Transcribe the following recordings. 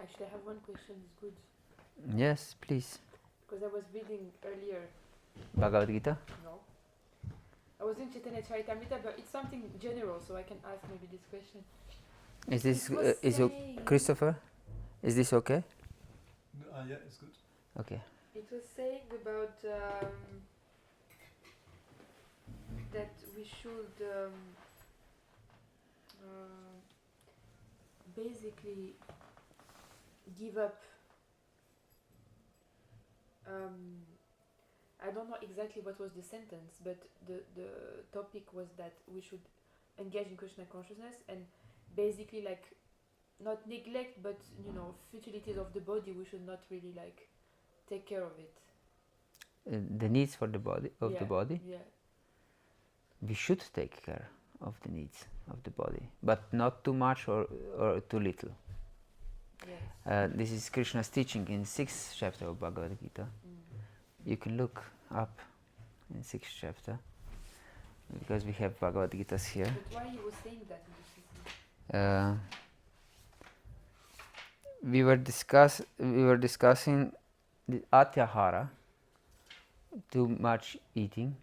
Actually, I have one question. It's good Yes, please. because I was reading earlier. Bhagavad-gita? No, I was in Chaitanya Charitamrita, but it's something general, so I can ask maybe this question. Is It this, was saying. Christopher? Is this okay? Yeah, it's good. Okay. It was saying about that we should basically give up. I don't know exactly what was the sentence, but the topic was that we should engage in Krishna consciousness and basically like not neglect, but futilities of the body. We should not really like take care of it. The needs for the body Yeah, the body. yeah. We should take care of the needs of the body, but not too much or too little. Yes. This is Krishna's teaching in 6th chapter of Bhagavad Gita. You can look up in 6th chapter because we have Bhagavad Gitas here. But why he was saying that in the We were discussing the atyahara, too much eating,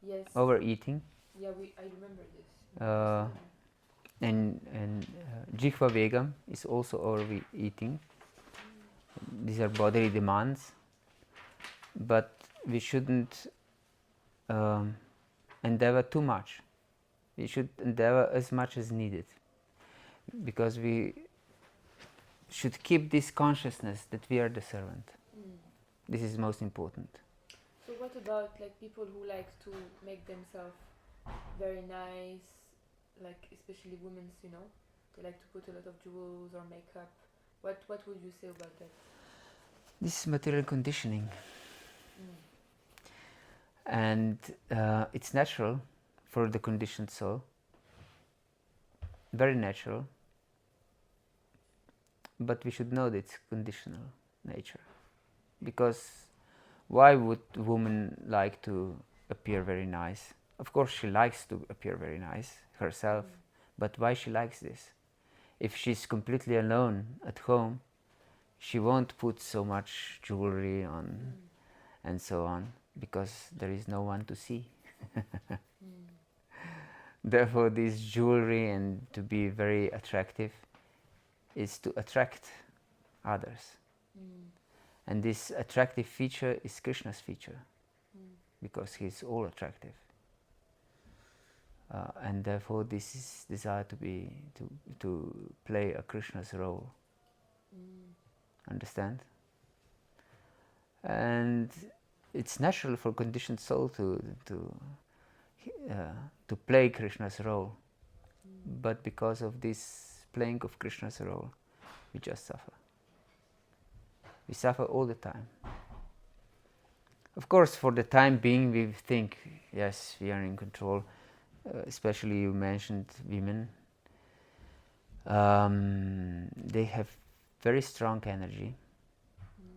Yes. overeating, Yeah, I remember this. and jihva vegam is also overeating. These are bodily demands, but we shouldn't endeavor too much. We should endeavor as much as needed, because we should keep this consciousness that we are the servant. This is most important. So what about like people who like to make themselves very nice, like especially women, they like to put a lot of jewels or makeup. What would you say about that? This is material conditioning. And it's natural for the conditioned soul, very natural, but we should know that it's conditional nature. Because why would a woman like to appear very nice? Of course she likes to appear very nice herself, but why she likes this? If she's completely alone at home, she won't put so much jewelry on and so on, because there is no one to see. Therefore, this jewelry and to be very attractive is to attract others. And this attractive feature is Krishna's feature, because he is all attractive. And therefore, this is desire to play a Krishna's role. Understand? And it's natural for conditioned soul to play Krishna's role, but because of this playing of Krishna's role, we just suffer. We suffer all the time. Of course, for the time being, we think, yes, we are in control. Especially you mentioned women. They have very strong energy.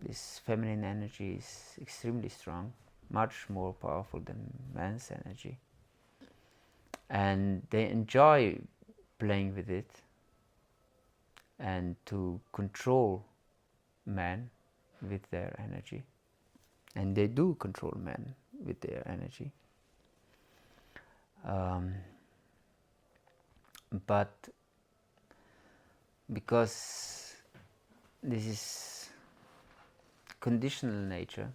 This feminine energy is extremely strong, much more powerful than man's energy. And they enjoy playing with it and to control man with their energy. And they do control men with their energy. But because this is conditional nature,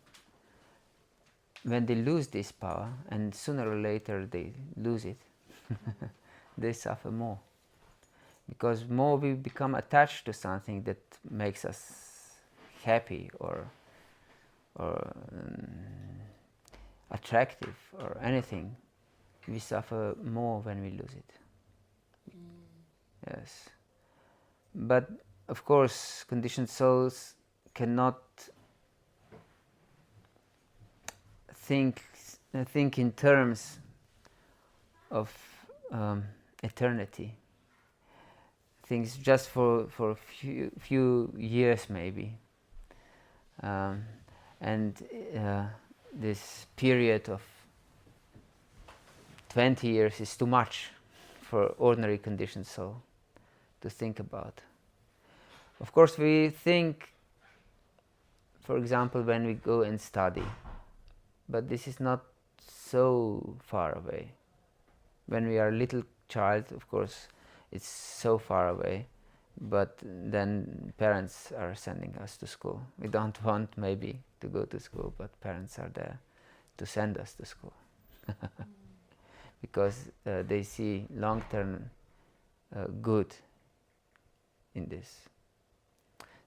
when they lose this power, and sooner or later they lose it, they suffer more. Because more we become attached to something that makes us happy or attractive or anything, we suffer more when we lose it. Yes. But of course, conditioned souls cannot think in terms of eternity. Things just for a few years maybe. And this period of 20 years is too much for ordinary conditioned soul to think about. Of course, we think, for example, when we go and study, but this is not so far away. When we are a little child, of course, it's so far away, but then parents are sending us to school. We don't want maybe to go to school, but parents are there to send us to school because they see long-term good in this.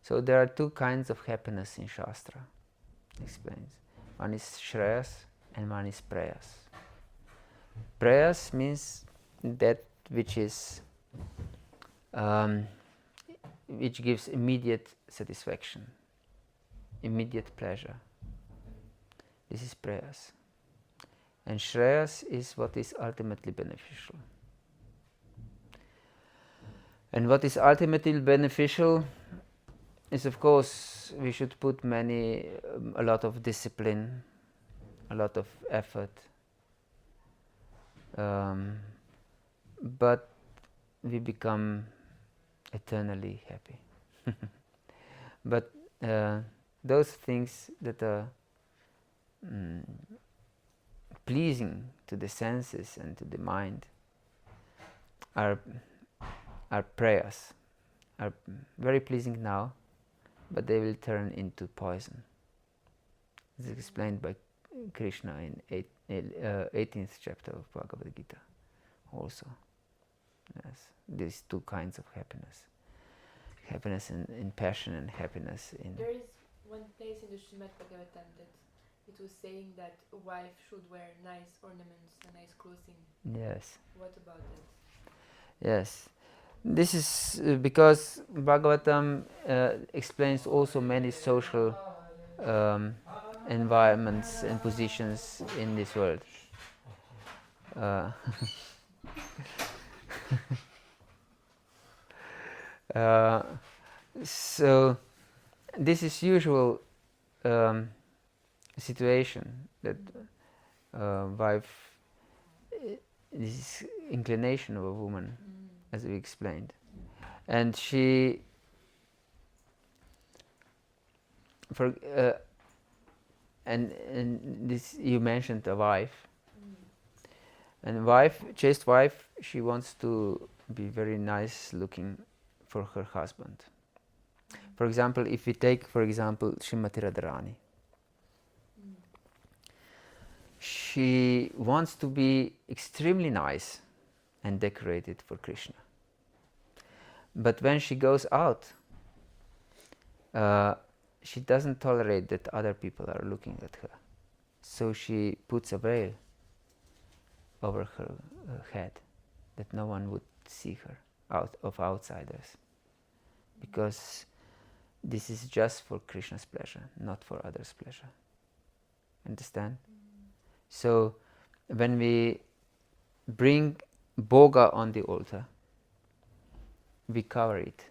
So there are two kinds of happiness in Shastra, explains. One is Shreyas and one is Preyas. Preyas means that which is which gives immediate satisfaction, immediate pleasure. This is Preyas. And Shreyas is what is ultimately beneficial. And what is ultimately beneficial is, of course, we should put a lot of discipline, a lot of effort, but we become eternally happy. But those things that are pleasing to the senses and to the mind are prayas, are very pleasing now, but they will turn into poison. This is explained by Krishna in 18th chapter of Bhagavad-Gita also. Yes, these two kinds of happiness. Happiness in passion and happiness in... There is one place in the Srimad Bhagavatam that it was saying that a wife should wear nice ornaments and nice clothing. Yes. What about that? Yes. This is because Bhagavatam explains also many social environments and positions in this world. So this is usual situation that wife, this is inclination of a woman, as we explained, and she and this you mentioned a wife, and chaste wife, she wants to be very nice looking for her husband. For example, if we take, for example, Srimati Radharani, she wants to be extremely nice and decorated for Krishna. But when she goes out, she doesn't tolerate that other people are looking at her. So she puts a veil over her head, that no one would see her of outsiders. Because this is just for Krishna's pleasure, not for others' pleasure. Understand? So when we bring bhoga on the altar, we cover it,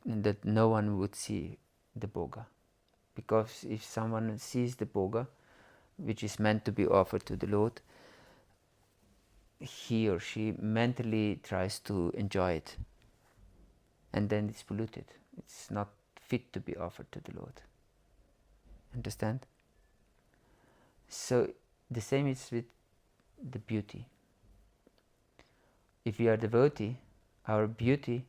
that no one would see the bhoga. Because if someone sees the bhoga, which is meant to be offered to the Lord, he or she mentally tries to enjoy it, and then it's polluted. It's not fit to be offered to the Lord. Understand? So the same is with the beauty. If we are devotee, our beauty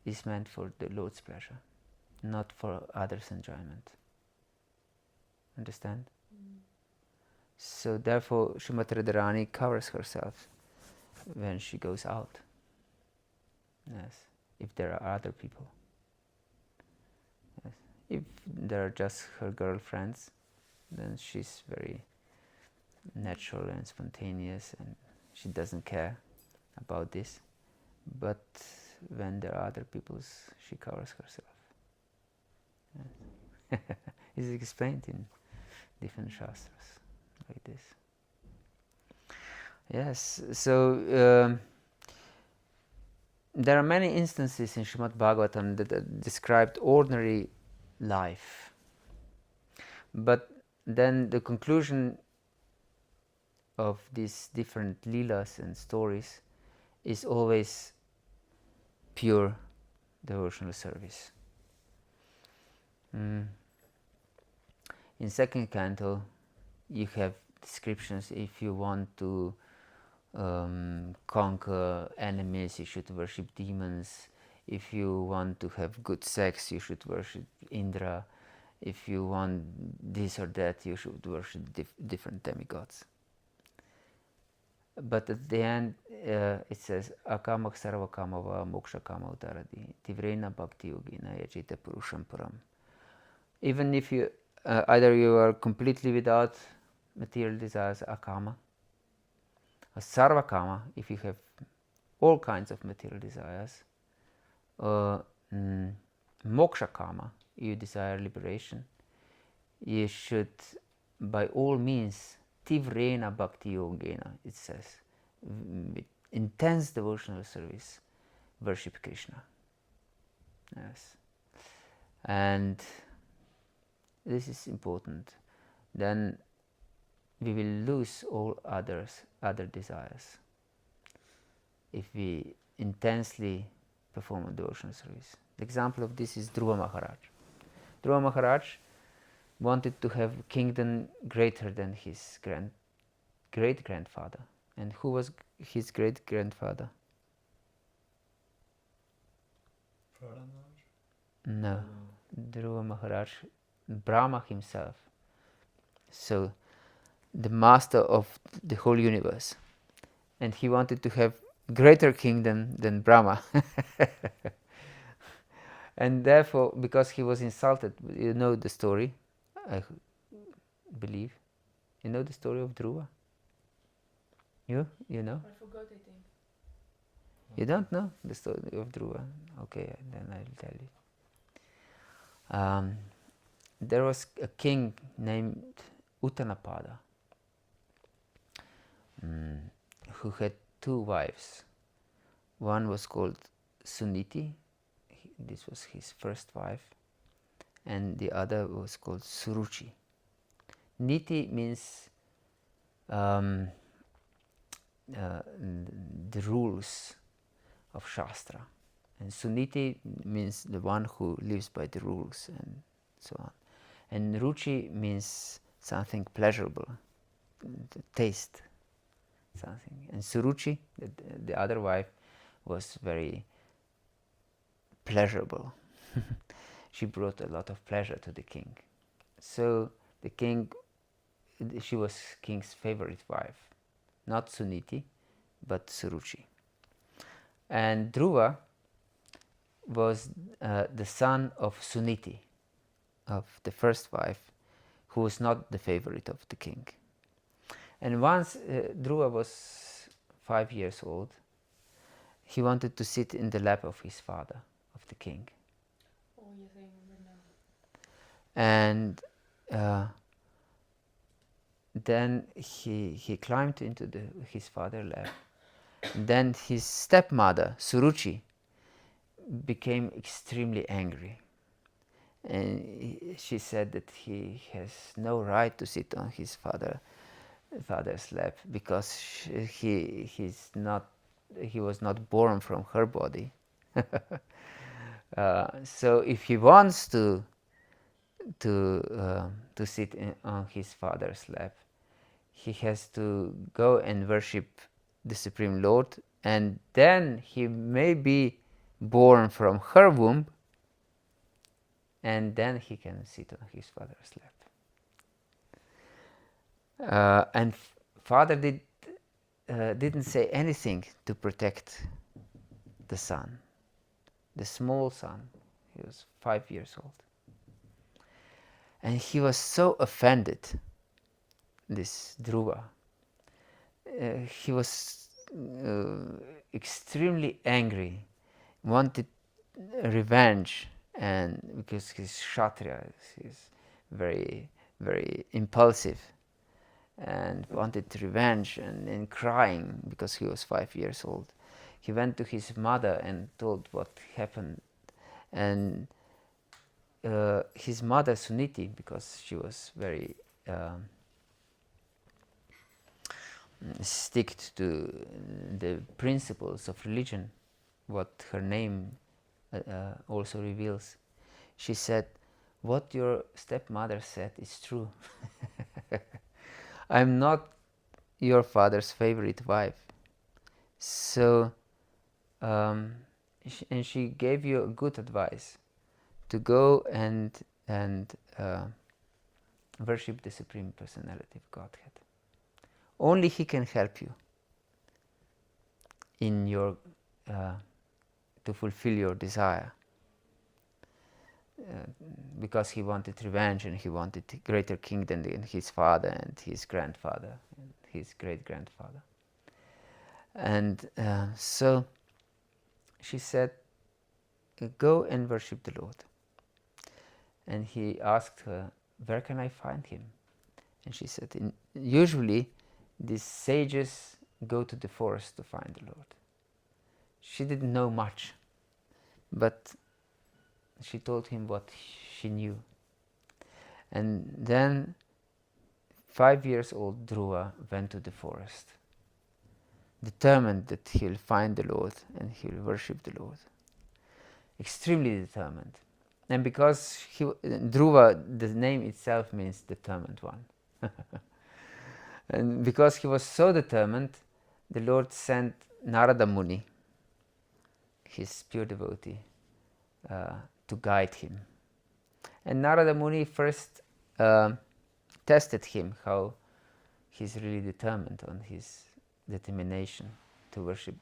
is meant for the Lord's pleasure, not for others' enjoyment. Understand? So therefore Srimati Radharani covers herself when she goes out. Yes, if there are other people. Yes. If there are just her girlfriends, then she's very natural and spontaneous and she doesn't care about this. But when there are other people, she covers herself. Yes. It's explained in different shastras like this. Yes, so there are many instances in Srimad Bhagavatam that described ordinary life. But then the conclusion of these different leelas and stories is always pure devotional service. In second canto, you have descriptions. If you want to conquer enemies, you should worship demons. If you want to have good sex, you should worship Indra. If you want this or that, you should worship different demigods. But at the end, it says, Akamak sarva kamava moksha kama utaradi tivrena bhakti-yogina yajita purusham param. Even if you, either you are completely without material desires, akama, or sarva kama, if you have all kinds of material desires, or moksha kama, you desire liberation, you should by all means tivrena bhakti-yogena, it says, with intense devotional service, worship Krishna. Yes. And this is important. Then we will lose all other desires if we intensely perform a devotional service. The example of this is Dhruva Maharaj. Dhruva Maharaj wanted to have a kingdom greater than his great-grandfather. And who was his great-grandfather? No, Dhruva Maharaj, Brahma himself. So, the master of the whole universe. And he wanted to have greater kingdom than Brahma. And therefore, because he was insulted, you know the story, I believe. You know the story of Dhruva? You know? I forgot, I think. You don't know the story of Dhruva? Okay, then I'll tell you. There was a king named Uttanapada who had two wives. One was called Suniti, this was his first wife, and the other was called Suruchi. Niti means the rules of Shastra, and Suniti means the one who lives by the rules and so on. And Ruchi means something pleasurable, taste, something. And Suruchi, the other wife, was very pleasurable. She brought a lot of pleasure to the king. So the king, she was king's favorite wife, not Suniti, but Suruchi. And Dhruva was the son of Suniti, of the first wife, who was not the favorite of the king. And once Dhruva was 5 years old, he wanted to sit in the lap of his father, of the king. Oh yes, I remember And now. then he climbed into his father's lap. Then his stepmother, Suruchi, became extremely angry. And she said that he has no right to sit on his father's lap because he was not born from her body. So if he wants to sit on his father's lap, he has to go and worship the Supreme Lord, and then he may be born from her womb, and then he can sit on his father's lap. And father didn't say anything to protect the son, the small son. He was 5 years old. And he was so offended, this Dhruva. He was extremely angry, wanted revenge, and because he's Kshatriya, he's very, very impulsive, and wanted revenge, and crying because he was 5 years old. He went to his mother and told what happened, and his mother Suniti, because she was very stick to the principles of religion, what her name also reveals. She said, "What your stepmother said is true. I'm not your father's favorite wife." So, and she gave you good advice to go and worship the Supreme Personality of Godhead. Only He can help you in your to fulfill your desire, because He wanted revenge and He wanted a greater kingdom than his father and his grandfather and his great-grandfather. And so she said, "Go and worship the Lord." And he asked her, "Where can I find Him?" And she said, "Usually these sages go to the forest to find the Lord." She didn't know much, but she told him what she knew. And then 5-year-old Dhruva went to the forest, determined that he'll find the Lord and he'll worship the Lord. Extremely determined. And because Dhruva, the name itself means determined one. And because he was so determined, the Lord sent Narada Muni, his pure devotee, to guide him. And Narada Muni first tested him how he's really determined on his determination to worship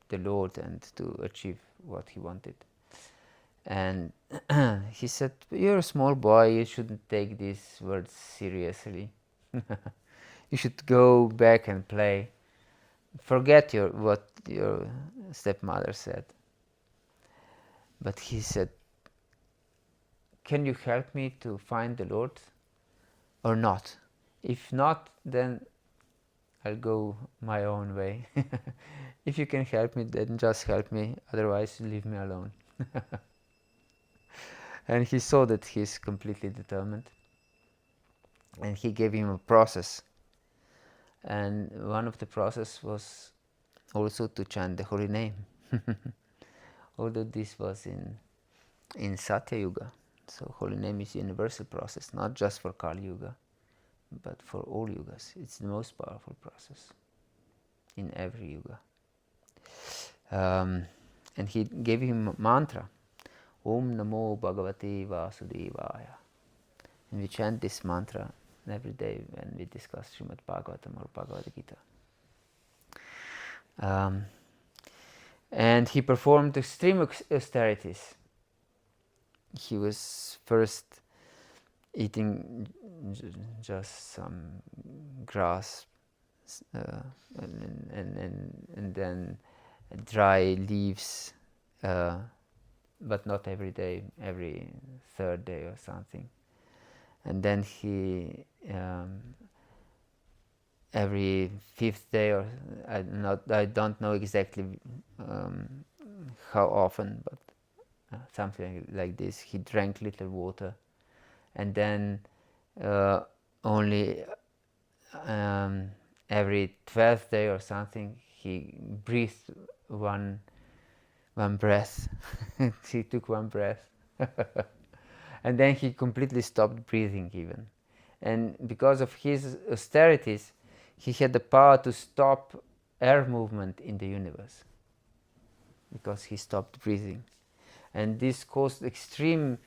the Lord and to achieve what he wanted. And he said, "You're a small boy, you shouldn't take these words seriously. You should go back and play. Forget what your stepmother said." But he said, "Can you help me to find the Lord or not? If not, then I'll go my own way. If you can help me, then just help me, otherwise leave me alone." And he saw that he's completely determined. And he gave him a process. And one of the process was also to chant the holy name. Although this was in Satya Yuga. So holy name is a universal process, not just for Kali Yuga, but for all yugas. It's the most powerful process in every yuga. And he gave him a mantra, Om Namo Bhagavate Vasudevaya. And we chant this mantra every day when we discuss Srimad Bhagavatam or Bhagavad Gita. And he performed extreme austerities. He was first eating just some grass and then dry leaves, but not every day, every third day or something. And then he every fifth day, or I don't know exactly how often, but something like this, he drank little water. And then only every 12th day or something, he breathed one breath. He took one breath. And then he completely stopped breathing even. And because of his austerities, he had the power to stop air movement in the universe, because he stopped breathing. And this caused extreme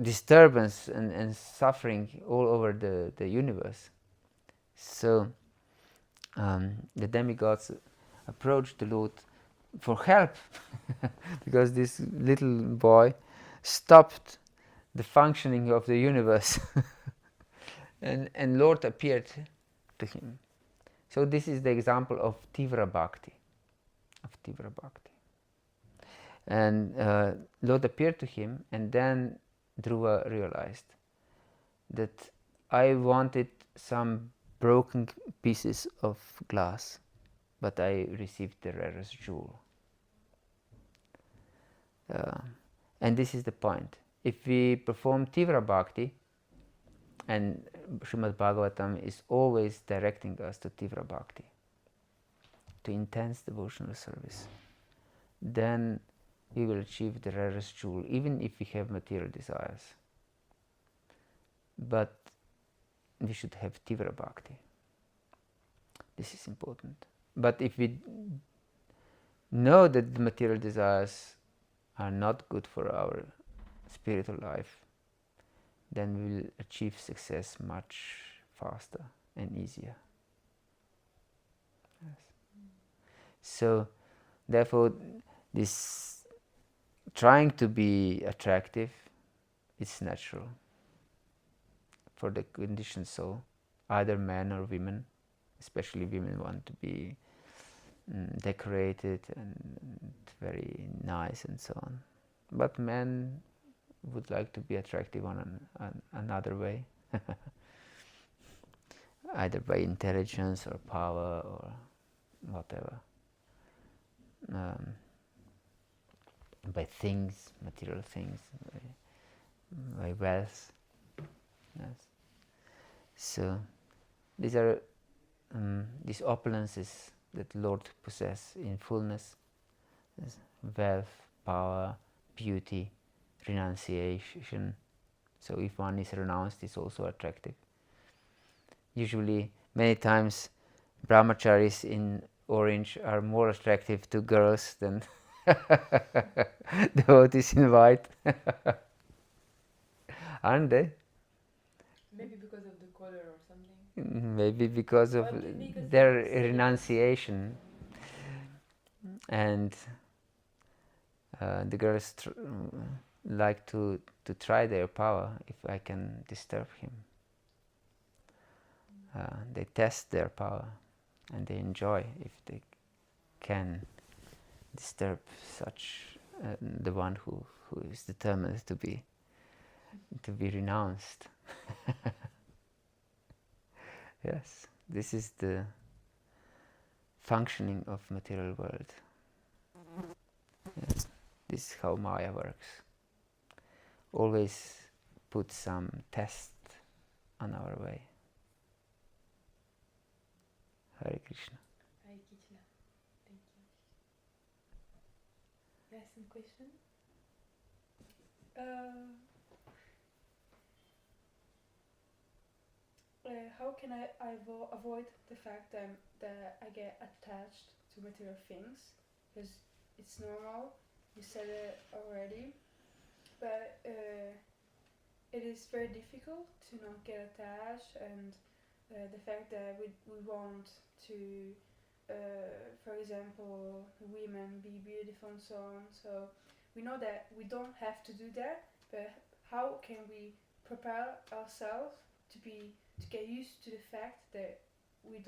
disturbance and suffering all over the universe. So the demigods approached the Lord for help because this little boy stopped the functioning of the universe. and Lord appeared to him. So this is the example of Tivra Bhakti. And Lord appeared to him, and then Dhruva realized that I wanted some broken pieces of glass, but I received the rarest jewel. And this is the point. If we perform Tivra Bhakti, and Srimad Bhagavatam is always directing us to Tivra Bhakti, to intense devotional service, then we will achieve the rarest jewel, even if we have material desires. But we should have Tivra Bhakti. This is important. But if we know that the material desires are not good for our spiritual life, then we will achieve success much faster and easier. Yes. So, therefore, this trying to be attractive is natural for the conditioned soul, either men or women. Especially women want to be decorated and very nice and so on. But men would like to be attractive on another way, either by intelligence or power or whatever, by things, material things, by wealth. Yes. So these are these opulences that Lord possesses in fullness: wealth, power, beauty, renunciation. So if one is renounced, it's also attractive. Usually, many times, brahmacharis in orange are more attractive to girls than devotees in white. Aren't they? Maybe because of the color or something. Maybe because of their renunciation. And the girls like to try their power if I can disturb him. They test their power and they enjoy if they can disturb such the one who is determined to be renounced. Yes, this is the functioning of material world. Yeah. This is how Maya works. Always put some test on our way. Hare Krishna. Hare Krishna. Thank you. Yes, some question? How can I avoid the fact that I get attached to material things? Because it's normal, you said it already, but it is very difficult to not get attached, and the fact that we want to, for example, women be beautiful and so on. So we know that we don't have to do that, but how can we prepare ourselves to get used to the fact that we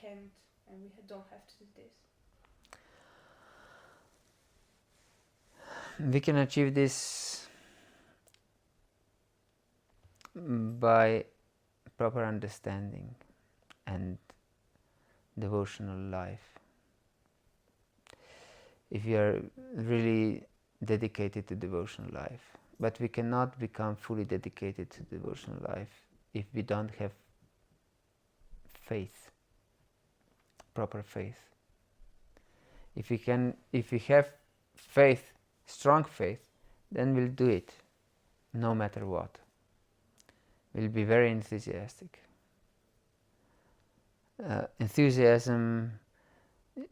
can't, and we don't have to do this? We can achieve this by proper understanding and devotional life. If we are really dedicated to devotional life, but we cannot become fully dedicated to devotional life if we don't have faith, proper faith. If we have faith, strong faith, then we'll do it, no matter what. We'll be very enthusiastic. Enthusiasm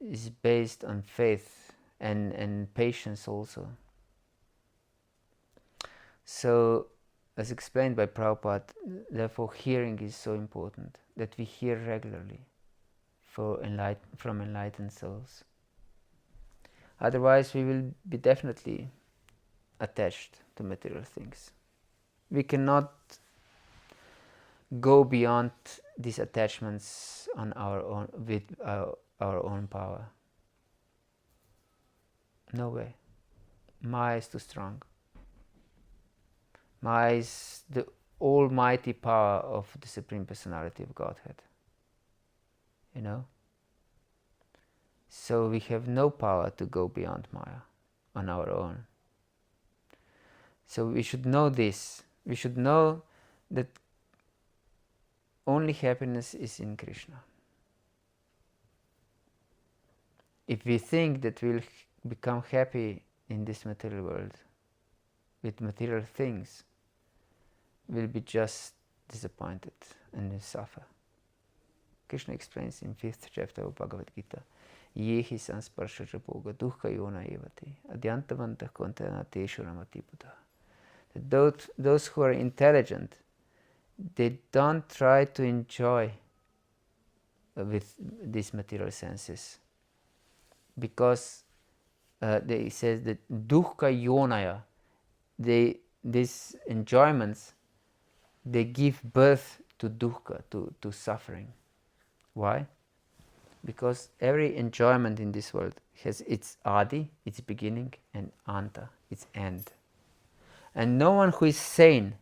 is based on faith and patience also. So, as explained by Prabhupada, therefore hearing is so important, that we hear regularly from enlightened souls. Otherwise we will be definitely attached to material things. We cannot go beyond these attachments on our own, with our own power. No way. Maya is too strong. Maya is the almighty power of the Supreme Personality of Godhead. You know? So we have no power to go beyond Maya on our own. So we should know this. We should know that only happiness is in Krishna. if we think that we'll become happy in this material world with material things, we'll be just disappointed and will suffer. Krishna explains in 5th chapter of Bhagavad-gita, Yehi sansparshaja bhoga dukkha yona evati adyantavantah kontana teshu ramati buddha. Those who are intelligent, they don't try to enjoy with these material senses, because they says that dukkha yonaya, these enjoyments, they give birth to dukkha, to suffering. Why? Because every enjoyment in this world has its adi, its beginning, and anta, its end. And no one who is sane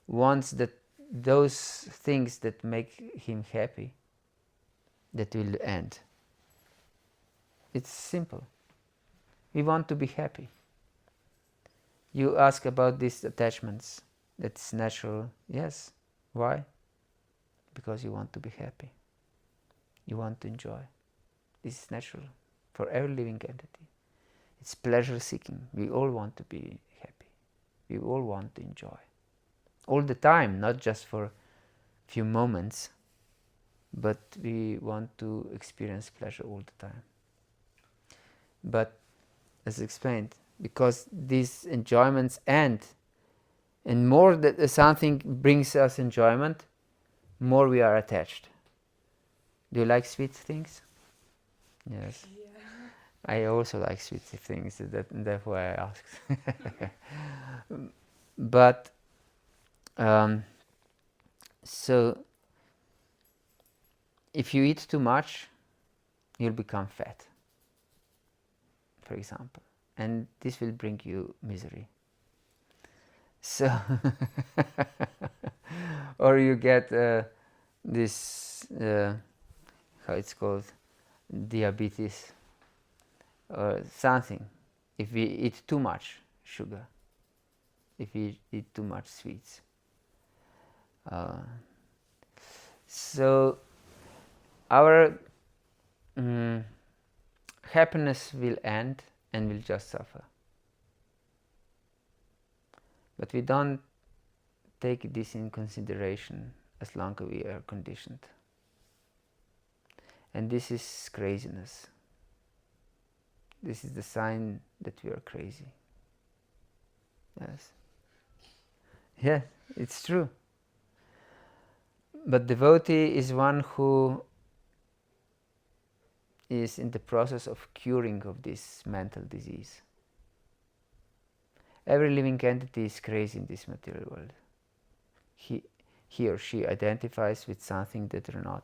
wants that those things that make him happy, that will end. It's simple. We want to be happy. You ask about these attachments. That's natural. Yes. Why? Because you want to be happy. You want to enjoy. This is natural for every living entity. It's pleasure seeking. We all want to be happy. We all want to enjoy. All the time, not just for a few moments, but we want to experience pleasure all the time. But as explained, because these enjoyments end, and more that something brings us enjoyment, more we are attached. Do you like sweet things? Yes. Yeah. I also like sweet things, therefore I asked. But so if you eat too much, you'll become fat, for example, and this will bring you misery. So or you get this how it's called, diabetes or something, if we eat too much sugar, if we eat too much sweets. So our happiness will end and we'll just suffer. But we don't take this in consideration as long as we are conditioned. And this is craziness. This is the sign that we are crazy. Yes. Yeah, it's true. But devotee is one who is in the process of curing of this mental disease. Every living entity is crazy in this material world. He or she identifies with something that they're not.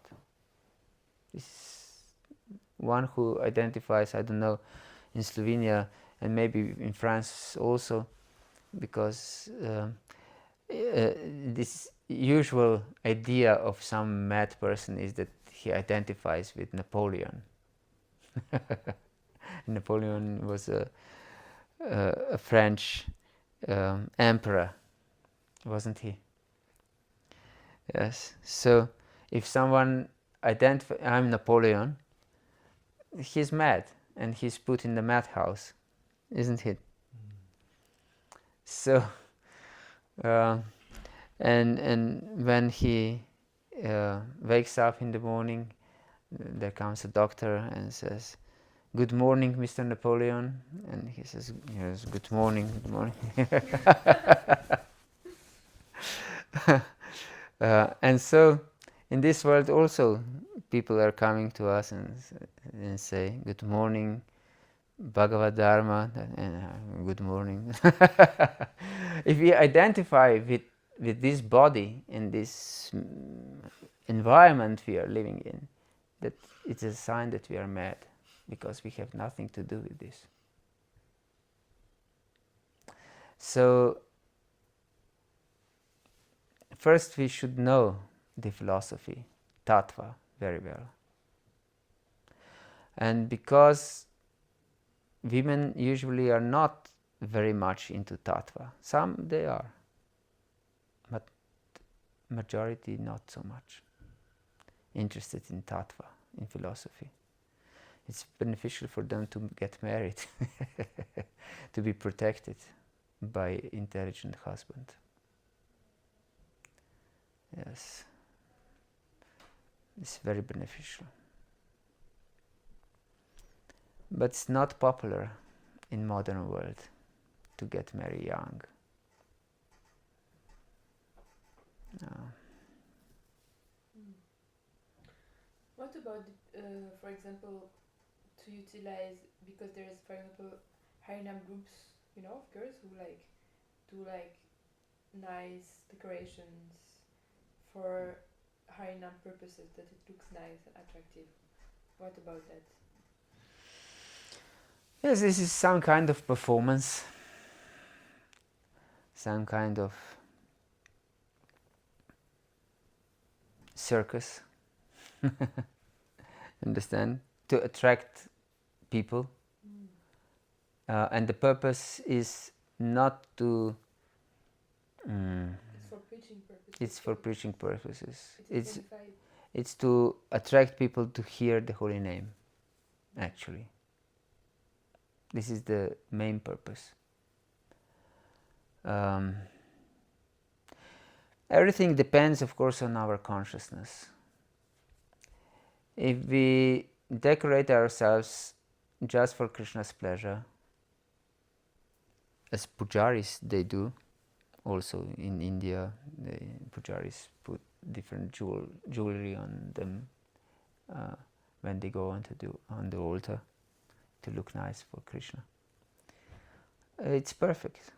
This is one who identifies, I don't know, in Slovenia and maybe in France also, because this usual idea of some mad person is that he identifies with Napoleon. Napoleon was a French emperor, wasn't he? Yes. So if someone identifies, I'm Napoleon, he's mad and he's put in the madhouse, isn't it? So and when he wakes up in the morning, there comes a doctor and says, "Good morning, Mr. Napoleon," and he says, "Yes, good morning, good morning." And so in this world also people are coming to us and say, "Good morning, Bhagavata-dharma," and good morning. If we identify with this body and this environment we are living in, that it's a sign that we are mad, because we have nothing to do with this. So first we should know the philosophy, tattva, very well. And because women usually are not very much into tattva, some they are, but majority not so much interested in tattva, in philosophy. It's beneficial for them to get married, to be protected by intelligent husband. Yes, it's very beneficial. But it's not popular in modern world to get married young. No. What about, for example, to utilize, because there is, for example, Harinam groups, of course, who do nice decorations for Harinam purposes, that it looks nice and attractive. What about that? Yes, this is some kind of performance, some kind of circus. Understand? To attract people. And the purpose is not to... it's for preaching purposes. It's for preaching purposes. It's It's to attract people to hear the holy name, actually. This is the main purpose. Everything depends, of course, on our consciousness. If we decorate ourselves just for Krishna's pleasure, as pujaris they do, also in India, the pujaris put different jewelry on them when they go on the altar to look nice for Krishna. It's perfect,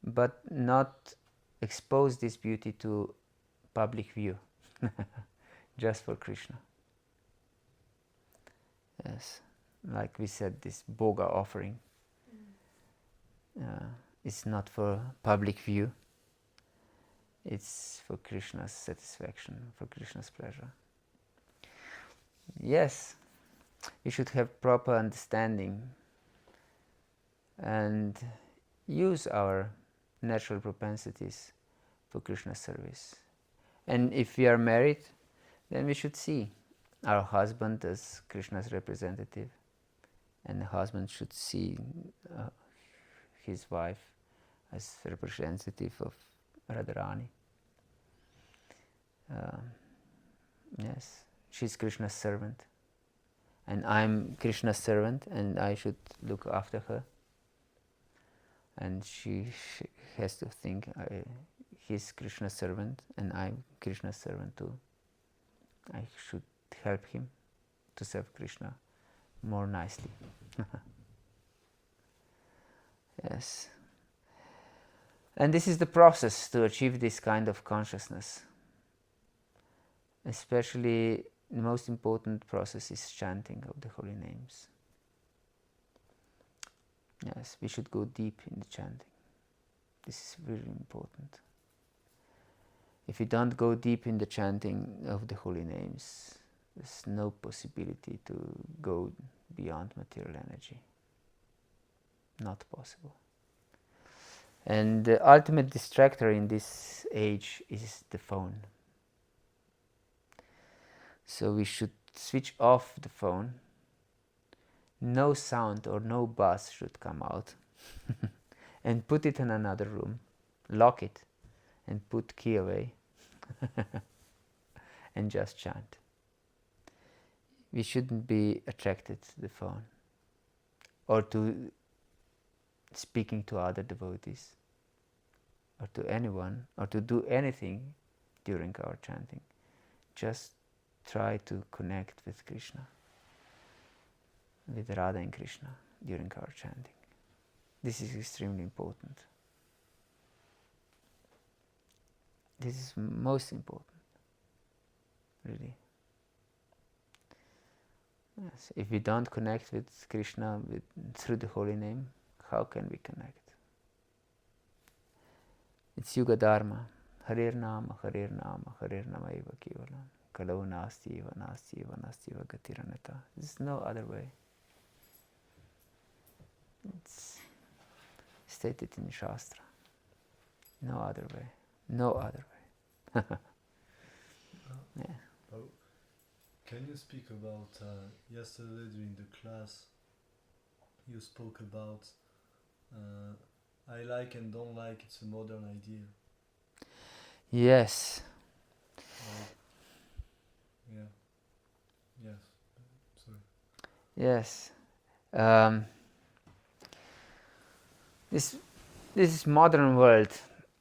but not expose this beauty to public view, just for Krishna. Yes, like we said, this bhoga offering is not for public view. It's for Krishna's satisfaction, for Krishna's pleasure. Yes, we should have proper understanding and use our natural propensities for Krishna's service. And if we are married, then we should see our husband as Krishna's representative, and the husband should see his wife as representative of Radharani. Yes, she's Krishna's servant, and I'm Krishna's servant, and I should look after her. And she has to think he's Krishna's servant, and I'm Krishna's servant too. I should help him to serve Krishna more nicely. Yes. And this is the process to achieve this kind of consciousness. Especially the most important process is chanting of the holy names. Yes, we should go deep in the chanting. This is very important. If we don't go deep in the chanting of the holy names, there's no possibility to go beyond material energy. Not possible. And the ultimate distractor in this age is the phone. So we should switch off the phone. No sound or no buzz should come out. And put it in another room. Lock it and put key away. And just chant. We shouldn't be attracted to the phone or to speaking to other devotees or to anyone or to do anything during our chanting. Just try to connect with Krishna, with Radha and Krishna during our chanting. This is extremely important. This is most important, really. Yes. If we don't connect with Krishna through the holy name, how can we connect? It's Yuga-dharma. Harir Nama, Harir Nama, Harir Nama eva kevalam. Kalau nasti eva, nasti eva, nasti eva gatiranata. There's no other way. It's stated in Shastra. No other way. No other way. Yeah. Can you speak about yesterday during the class? You spoke about I like and don't like. It's a modern idea. Yes. Like, yeah, yes. Sorry. Yes. Um, this is modern world.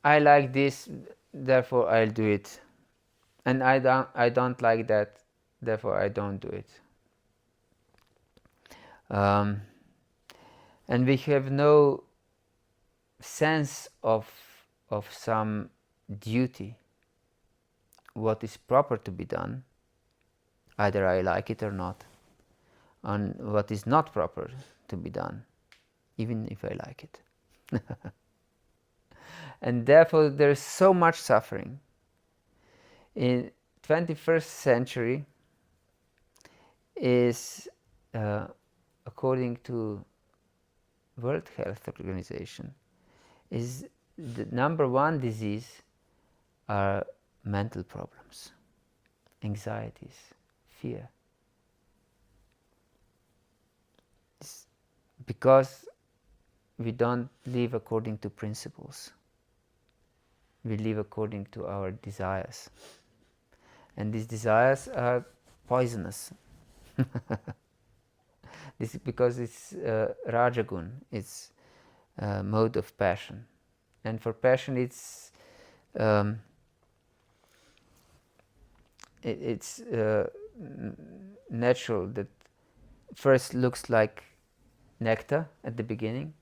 I like this, therefore I'll do it, and I don't like that, therefore I don't do it. And we have no sense of some duty, what is proper to be done, either I like it or not, and what is not proper to be done, even if I like it. And therefore there is so much suffering. In 21st century is, according to World Health Organization, is the number one disease are mental problems, anxieties, fear. It's because we don't live according to principles. We live according to our desires. And these desires are poisonous. This is because it's Rajagun, it's mode of passion. And for passion um, it's natural that first looks like nectar at the beginning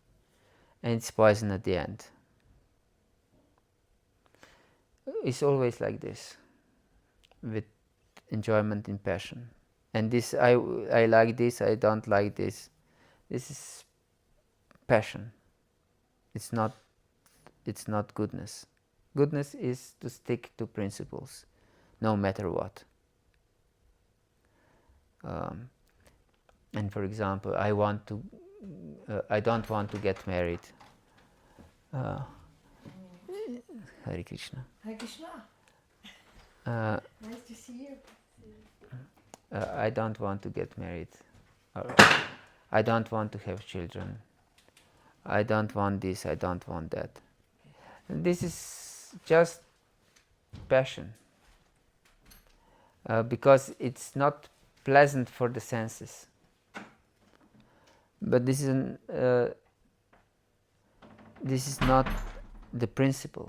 and it's poison at the end. It's always like this with enjoyment in passion. And this I like this, I don't like this. This is passion. It's not goodness. Goodness is to stick to principles, no matter what. And for example, I don't want to get married. Hare Krishna. Hare Krishna. Nice to see you. I don't want to get married. Or I don't want to have children. I don't want this, I don't want that. And this is just passion. Because it's not pleasant for the senses. But this is not the principle.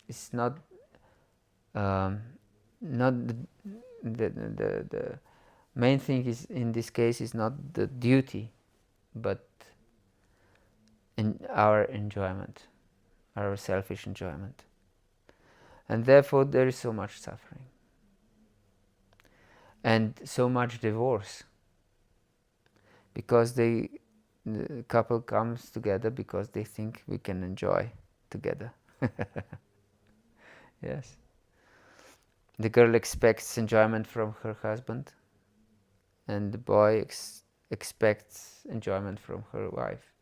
It's not the main thing is in this case is not the duty, but in our enjoyment, our selfish enjoyment. And therefore there is so much suffering and so much divorce, because the couple comes together because they think we can enjoy together. Yes. The girl expects enjoyment from her husband, and the boy expects enjoyment from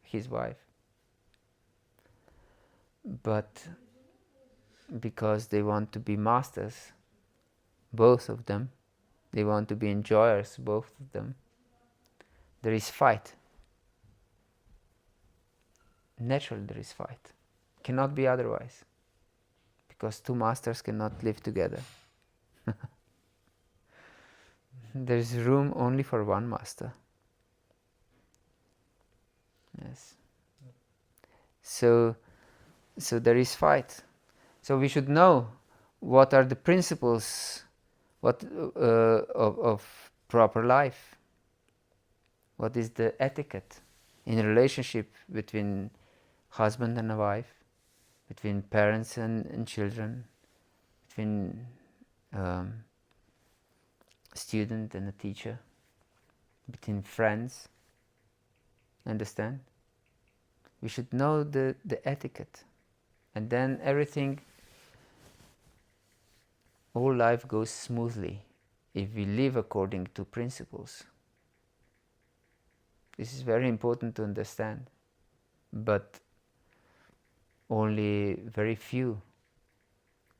his wife. But because they want to be masters, both of them, they want to be enjoyers, both of them, there is fight. Naturally there is fight. Cannot be otherwise. Because two masters cannot live together. There is room only for one master. Yes. So there is fight. So we should know what are the principles of proper life. What is the etiquette in a relationship between husband and a wife, between parents and children, between student and a teacher, between friends. Understand? We should know the etiquette, and then all life goes smoothly if we live according to principles. This is very important to understand, but only very few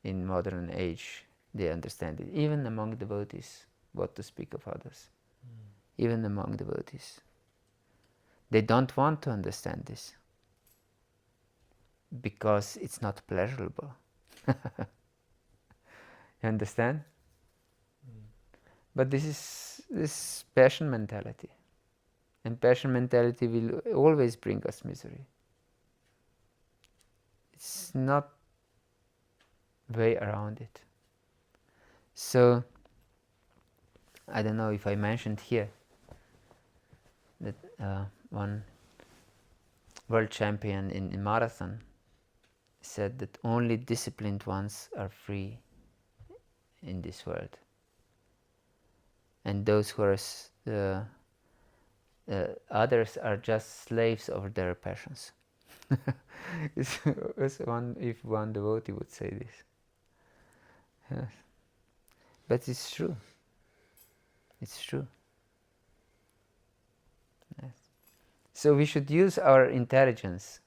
in modern age they understand it, even among devotees. what to speak of others, even among devotees. They don't want to understand this because it's not pleasurable. You understand? But this is passion mentality. And passion mentality will always bring us misery. It's not way around it. So, I don't know if I mentioned here that one world champion in marathon said that only disciplined ones are free in this world. And those who are others are just slaves of their passions. It's one, if one devotee would say this. Yes. But it's true. It's true. Yes. So we should use our intelligence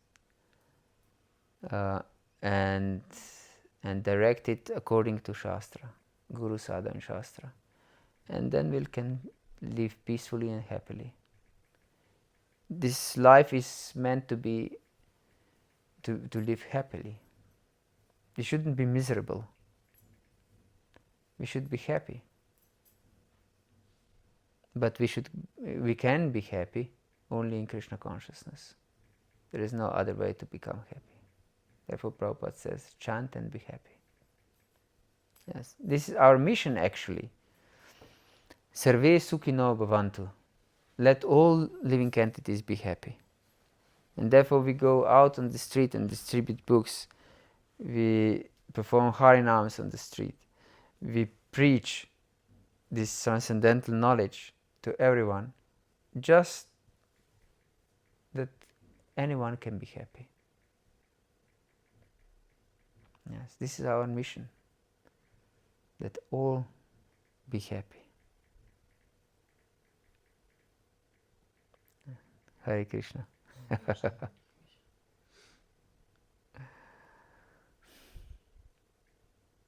and direct it according to Shastra, Guru Sadha and Shastra. And then we can live peacefully and happily. This life is meant to be to live happily. We shouldn't be miserable. We should be happy. But we can be happy only in Krishna consciousness. There is no other way to become happy. Therefore Prabhupada says, chant and be happy. Yes, this is our mission actually. Sarve sukhino bhavantu. Let all living entities be happy. And therefore we go out on the street and distribute books. We perform harinams on the street. We preach this transcendental knowledge to everyone, just that anyone can be happy. Yes, this is our mission, that all be happy. Hare Krishna.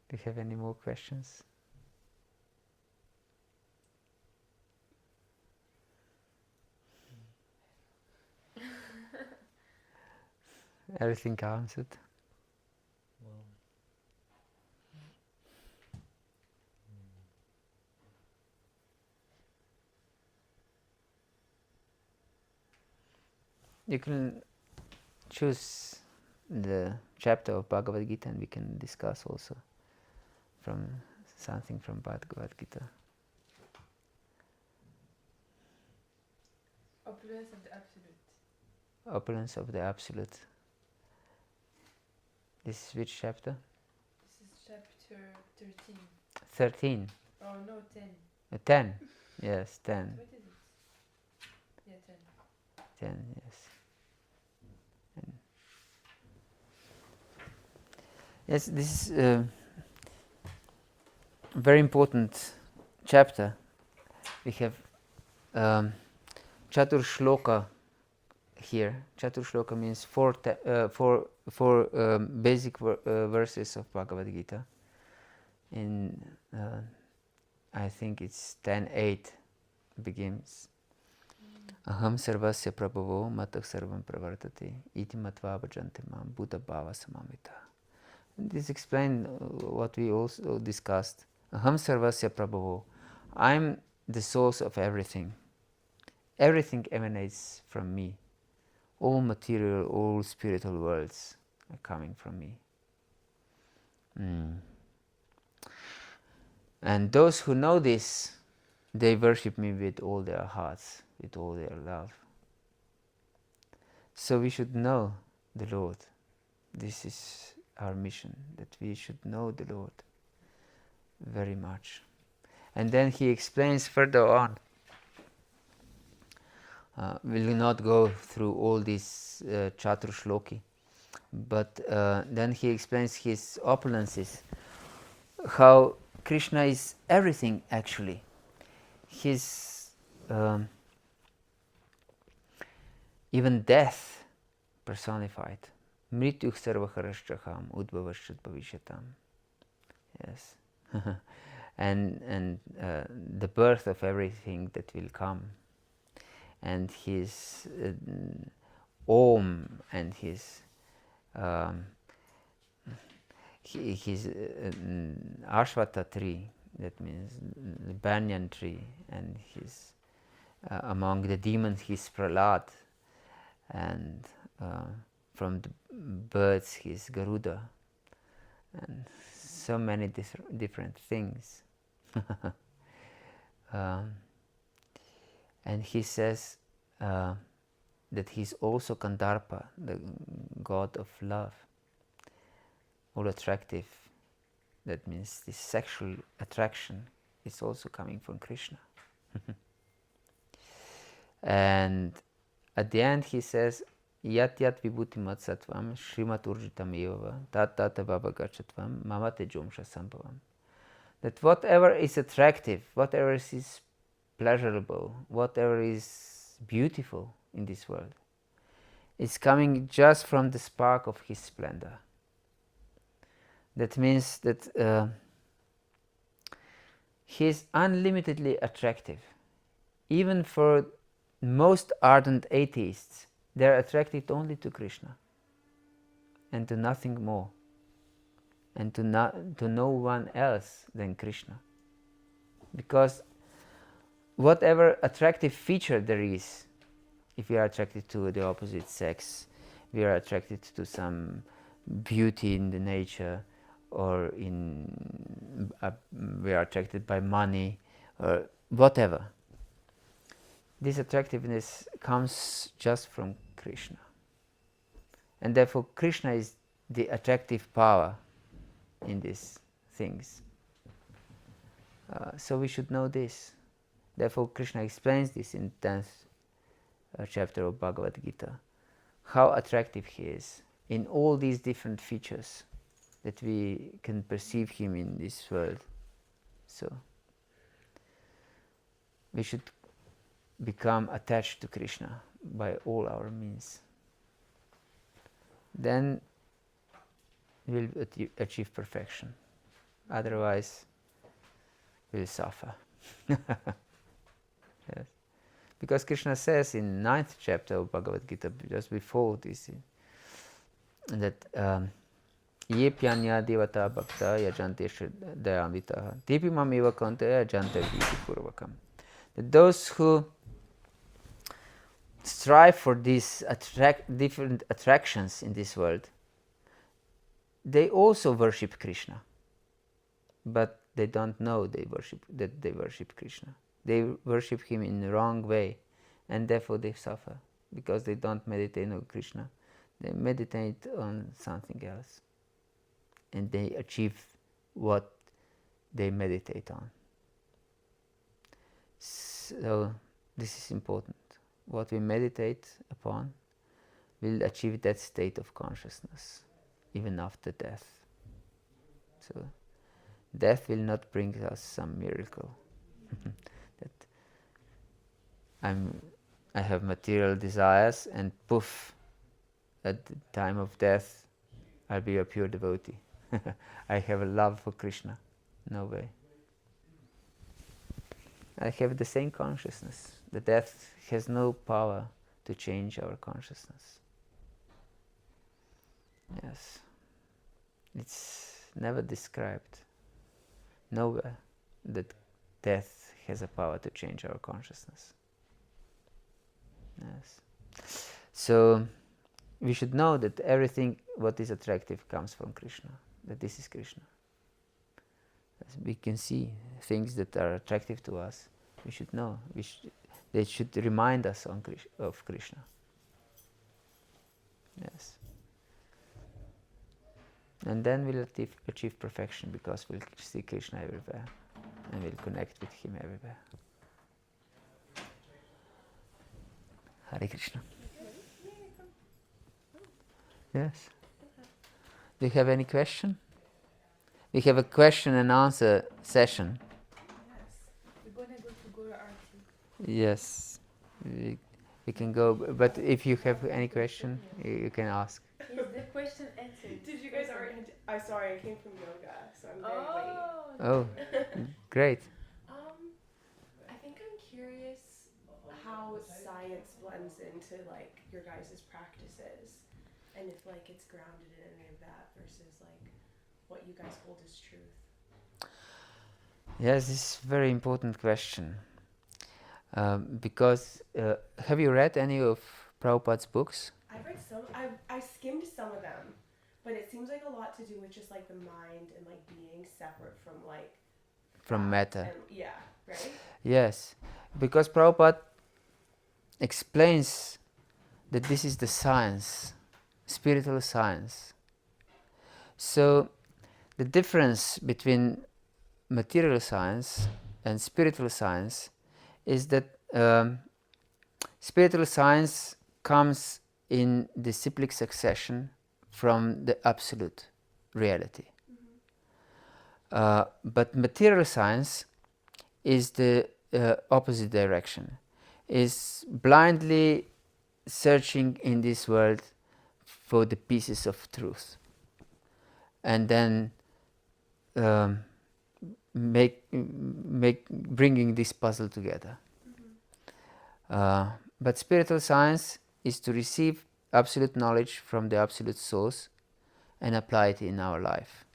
Do you have any more questions? Everything answered? Well, You can choose the chapter of Bhagavad Gita and we can discuss also from something from Bhagavad Gita. Opulence of the Absolute. Opulence of the Absolute. This is which chapter? This is chapter 13. 13. Oh no, 10. 10. Yes, 10. What is it? Yeah, 10. 10, yes. And yes, this is a very important chapter. We have Chatur Shloka here. Chatur Shloka means four basic verses of Bhagavad Gita. In I think it's 10:8 begins. Aham sarvasya prabhavo matak sarvam pravartate iti matva bhajanti mam buddha bhava samamita. This explains what we also discussed. Aham sarvasya prabhavo. I'm the source of everything. Everything emanates from me. All material, all spiritual worlds are coming from me. And those who know this, they worship me with all their hearts, with all their love. So we should know the Lord. This is our mission, that we should know the Lord very much. And then he explains further on. We will not go through all these Chatur Shloki, but then he explains his opulences, how Krishna is everything actually. His even death personified. Mrityuh sarvaharashchakam udbhavashchat bhavishatam. Yes. and the birth of everything that will come, and his Om and his his Ashwata tree, that means the banyan tree, and his among the demons he's Prahlad, and from the birds he's Garuda, and so many different things. And he says that he's also Kandarpa, the god of love, all attractive. That means this sexual attraction is also coming from Krishna. And at the end he says, Yat yat vibhuti mat sattvam shrimat urjitam evava tat tata baba gachatvam mama tejomsha sambhavam. That whatever is attractive, whatever is pleasurable, whatever is beautiful in this world is coming just from the spark of his splendor. That means that he is unlimitedly attractive. Even for most ardent atheists, they are attracted only to Krishna and to nothing more, and to no one else than Krishna. Because whatever attractive feature there is, if we are attracted to the opposite sex, we are attracted to some beauty in the nature, or we are attracted by money, or whatever. This attractiveness comes just from Krishna. And therefore Krishna is the attractive power in these things. So we should know this. Therefore Krishna explains this in 10th chapter of Bhagavad-Gita, how attractive he is in all these different features that we can perceive him in this world. So we should become attached to Krishna by all our means. Then we'll achieve perfection. Otherwise, we'll suffer. Yes. Because Krishna says in 9th chapter of Bhagavad-Gita, just before this, that Ye pyanya devata bhakta yajante dayamvitaha tepi mameva kante yajante viti purvakam. That those who strive for these different attractions in this world, they also worship Krishna, but they don't know that they worship Krishna. They worship him in the wrong way, and therefore they suffer, because they don't meditate on Krishna. They meditate on something else, and they achieve what they meditate on. So this is important. What we meditate upon will achieve that state of consciousness even after death. So death will not bring us some miracle that I have material desires and poof, at the time of death I'll be a pure devotee. I have a love for Krishna. No way. I have the same consciousness. The death has no power to change our consciousness. Yes. It's never described nowhere that death has a power to change our consciousness. Yes. So we should know that everything what is attractive comes from Krishna, that this is Krishna. As we can see things that are attractive to us, we should know. They should remind us of Krishna. Yes. And then we'll achieve perfection, because we'll see Krishna everywhere and we'll connect with him everywhere. Hare Krishna. Yes. Do you have any question? We have a question and answer session. Yes. We're gonna go to Gora Arti. Yes. We can go, but if you have any question, you can ask. Is the question answered? Did you guys already? Sorry, I came from yoga, so I'm very late. Oh, Oh, great. I think I'm curious how science blends into like your guys' practices, and if like it's grounded in any of that versus like what you guys hold as truth. Yes, this is a very important question. Because have you read any of Prabhupada's books? I've read some. I skimmed some of them, but it seems like a lot to do with just like the mind and like being separate from like From matter. and, yeah, right? Yes, because Prabhupada explains that this is the science, spiritual science. So the difference between material science and spiritual science is that spiritual science comes in the cyclic succession from the absolute reality. But material science is the opposite direction, is blindly searching in this world for the pieces of truth, and then bringing this puzzle together. But spiritual science is to receive absolute knowledge from the absolute source and apply it in our life.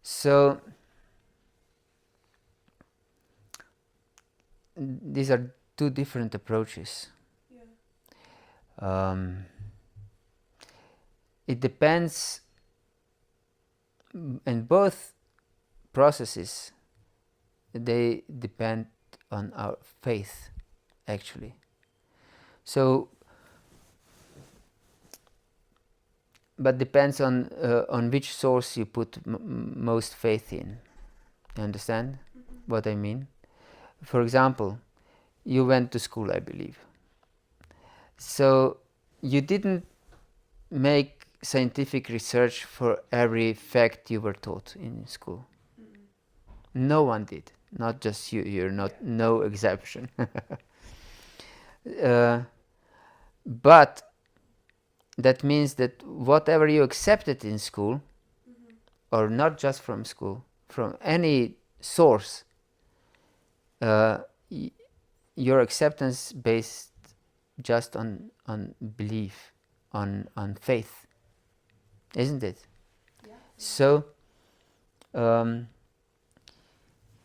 So these are two different approaches. Yeah. It depends, and both processes, they depend on our faith, actually. So, but depends on which source you put most faith in. You understand what I mean? For example, you went to school, I believe. So you didn't make scientific research for every fact you were taught in school. No one did, not just you. You're not no exception. But that means that whatever you accepted in school, or not just from school, from any source, your acceptance based just on belief, on faith, isn't it? Yeah. So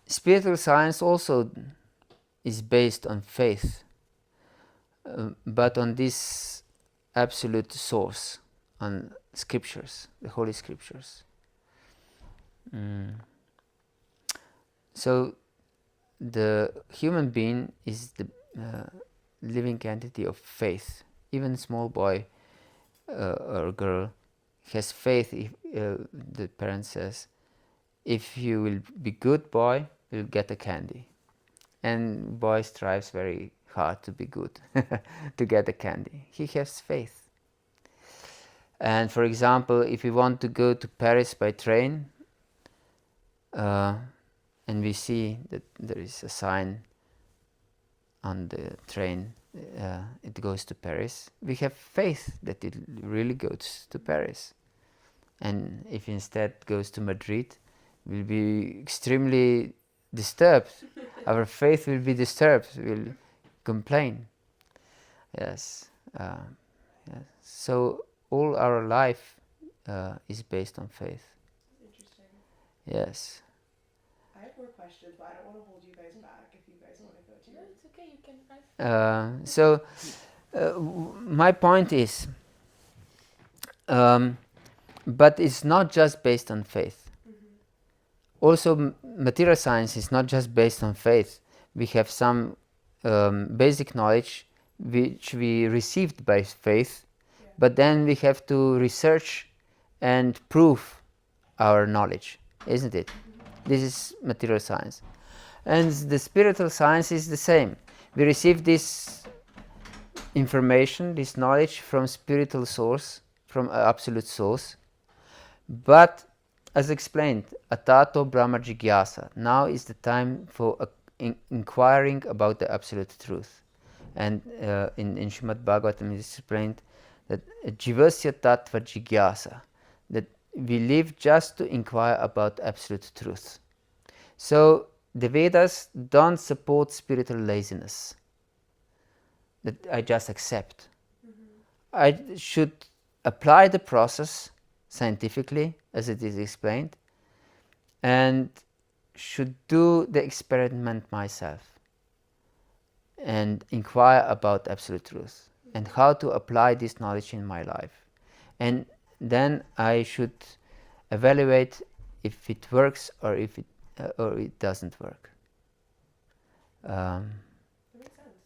spiritual science also is based on faith, but on this absolute source, on scriptures, the holy scriptures. So the human being is the living entity of faith. Even a small boy or girl has faith if the parent says, if you will be good boy, you'll get a candy. And boy strives very hard to be good, to get a candy. He has faith. And for example, if we want to go to Paris by train, and we see that there is a sign on the train, it goes to Paris, we have faith that it really goes to Paris. And if instead goes to Madrid, we'll be extremely disturbed. Our faith will be disturbed, we'll complain. Yes. Yes. So all our life is based on faith. Interesting. Yes. I have more questions, but I don't want to hold you guys back if you guys want to go to No, it's okay. You can. So my point is, but it's not just based on faith. Also, material science is not just based on faith. We have some basic knowledge which we received by faith, but then we have to research and prove our knowledge, isn't it? This is material science. And the spiritual science is the same. We receive this information, this knowledge from spiritual source, from absolute source. But as explained, atato brahma jigyasa. Now is the time for inquiring about the absolute truth. And in Srimad Bhagavatam it is explained that jivasya tattva jigyasa, that we live just to inquire about absolute truth. So the Vedas don't support spiritual laziness that I just accept. I should apply the process scientifically as it is explained, and should do the experiment myself and inquire about absolute truth and how to apply this knowledge in my life. And then I should evaluate if it works or if it doesn't work. That makes sense.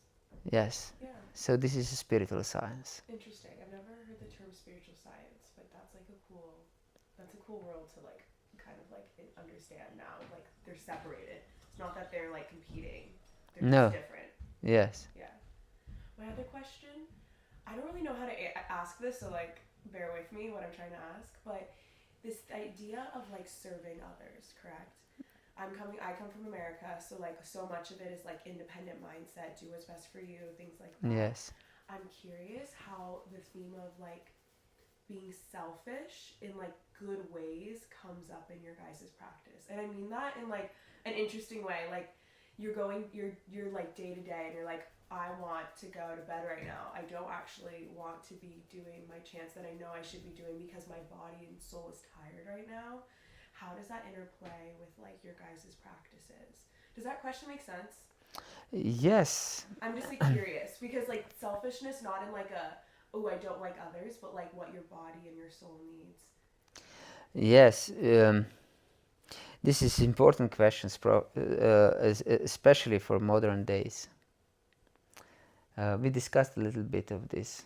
Yes. Yeah. So this is a spiritual science. Interesting. I've never heard the term spiritual science, but that's like a cool world to like kind of like understand now. Like they're separated. It's not that they're like competing. They're No. just different. Yes. Yeah. My other question, I don't really know how to ask this, so like bear with me what I'm trying to ask, but this idea of like serving others, correct? I come from America, so like so much of it is like independent mindset, do what's best for you, things like that. Yes. I'm curious how the theme of like being selfish in like good ways comes up in your guys' practice. And I mean that in like an interesting way. Like you're like day to day and you're like, I want to go to bed right now. I don't actually want to be doing my chants that I know I should be doing because my body and soul is tired right now. How does that interplay with like your guys' practices? Does that question make sense? Yes. I'm just like curious because like selfishness, not in like a, oh, I don't like others, but like what your body and your soul needs. Yes. This is important questions, especially for modern days. We discussed a little bit of this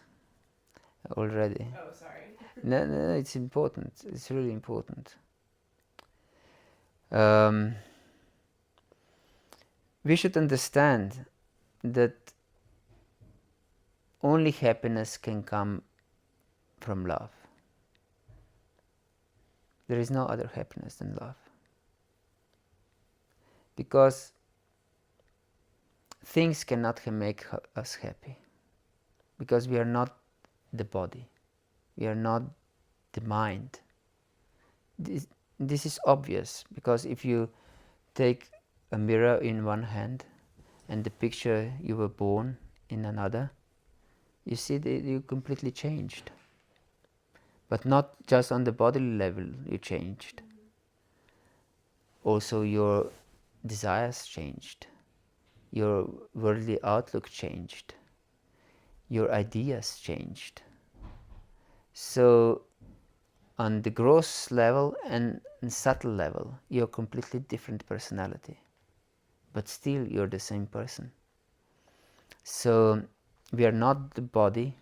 already. Oh, sorry. No, it's important. It's really important. We should understand that only happiness can come from love. There is no other happiness than love. Because things cannot make us happy. Because we are not the body. We are not the mind. This is obvious, because if you take a mirror in one hand and the picture you were born in another, you see that you completely changed. But not just on the bodily level you changed. Also your desires changed. Your worldly outlook changed. Your ideas changed. So on the gross level and subtle level, you're a completely different personality. But still you're the same person. So we are not the body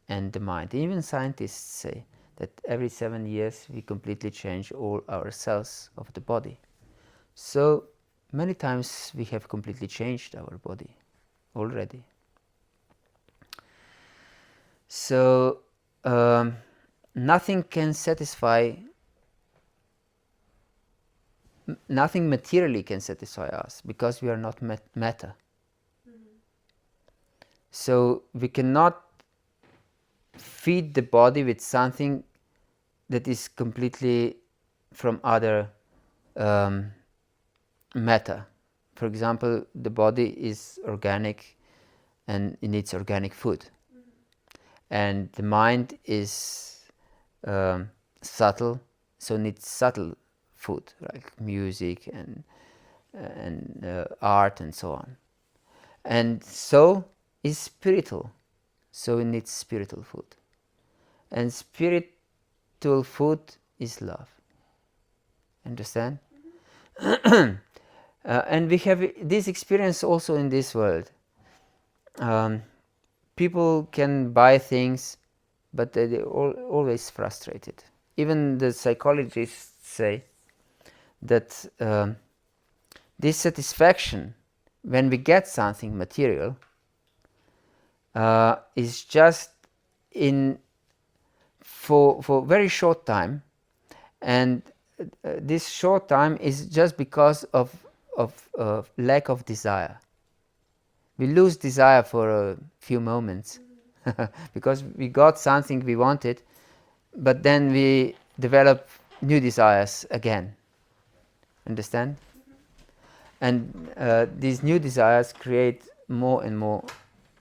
and the mind. Even scientists say that every 7 years we completely change all our cells of the body. So many times we have completely changed our body already. So nothing can satisfy, nothing materially can satisfy us, because we are not matter. So we cannot feed the body with something that is completely from other matter. For example, the body is organic and it needs organic food. And the mind is subtle, so needs subtle food, like music and art and so on. And so is spiritual, so it needs spiritual food. And spiritual food is love. Understand? And we have this experience also in this world. People can buy things, but they're always frustrated. Even the psychologists say that this satisfaction, when we get something material, is just for very short time, and this short time is just because of lack of desire. We lose desire for a few moments because we got something we wanted, but then we develop new desires again. Understand? And these new desires create more and more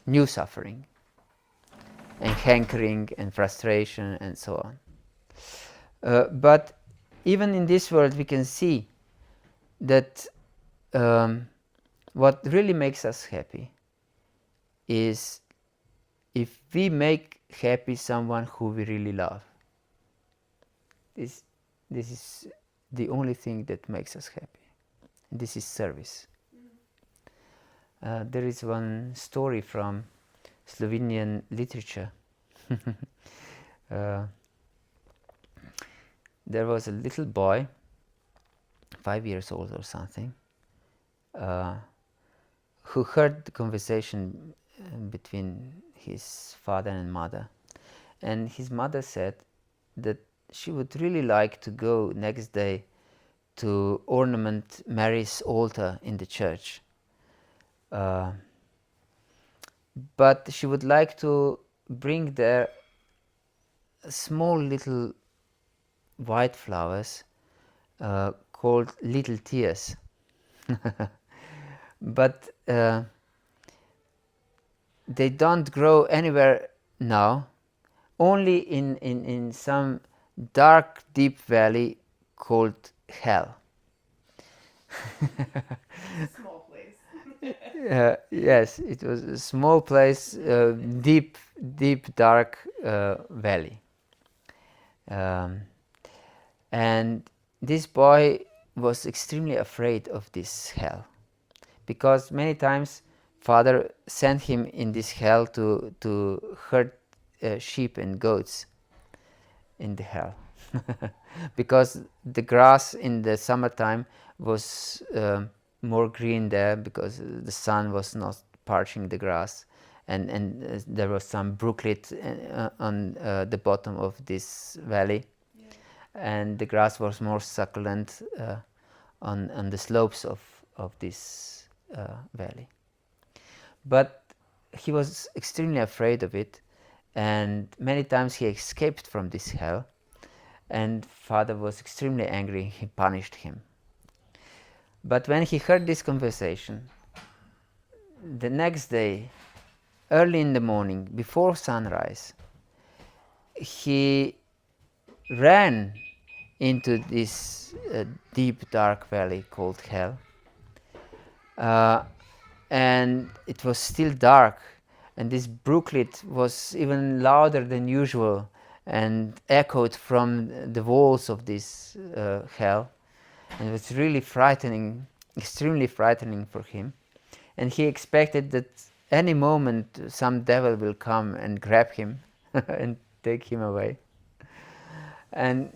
new suffering and hankering and frustration and so on. But even in this world we can see that what really makes us happy is if we make happy someone who we really love. This is the only thing that makes us happy. This is service. There is one story from Slovenian literature. There was a little boy, 5 years old or something, who heard the conversation between his father and mother. And his mother said that she would really like to go next day to ornament Mary's altar in the church. But she would like to bring there small little white flowers called little tears. But they don't grow anywhere now, only in some dark, deep valley called hell. Small place. Yes, it was a small place, deep, dark valley. And this boy was extremely afraid of this hell, because many times father sent him in this hell to herd sheep and goats in the hell. Because the grass in the summertime was more green there, because the sun was not parching the grass, and there was some brooklet on the bottom of this valley. Yeah. And the grass was more succulent on the slopes of this valley. But he was extremely afraid of it, and many times he escaped from this hell, and father was extremely angry. He punished him. But when he heard this conversation, the next day, early in the morning, before sunrise, he ran into this deep dark valley called hell, and it was still dark, and this brooklet was even louder than usual and echoed from the walls of this hell, and it was really frightening, extremely frightening for him. And he expected that any moment some devil will come and grab him and take him away. And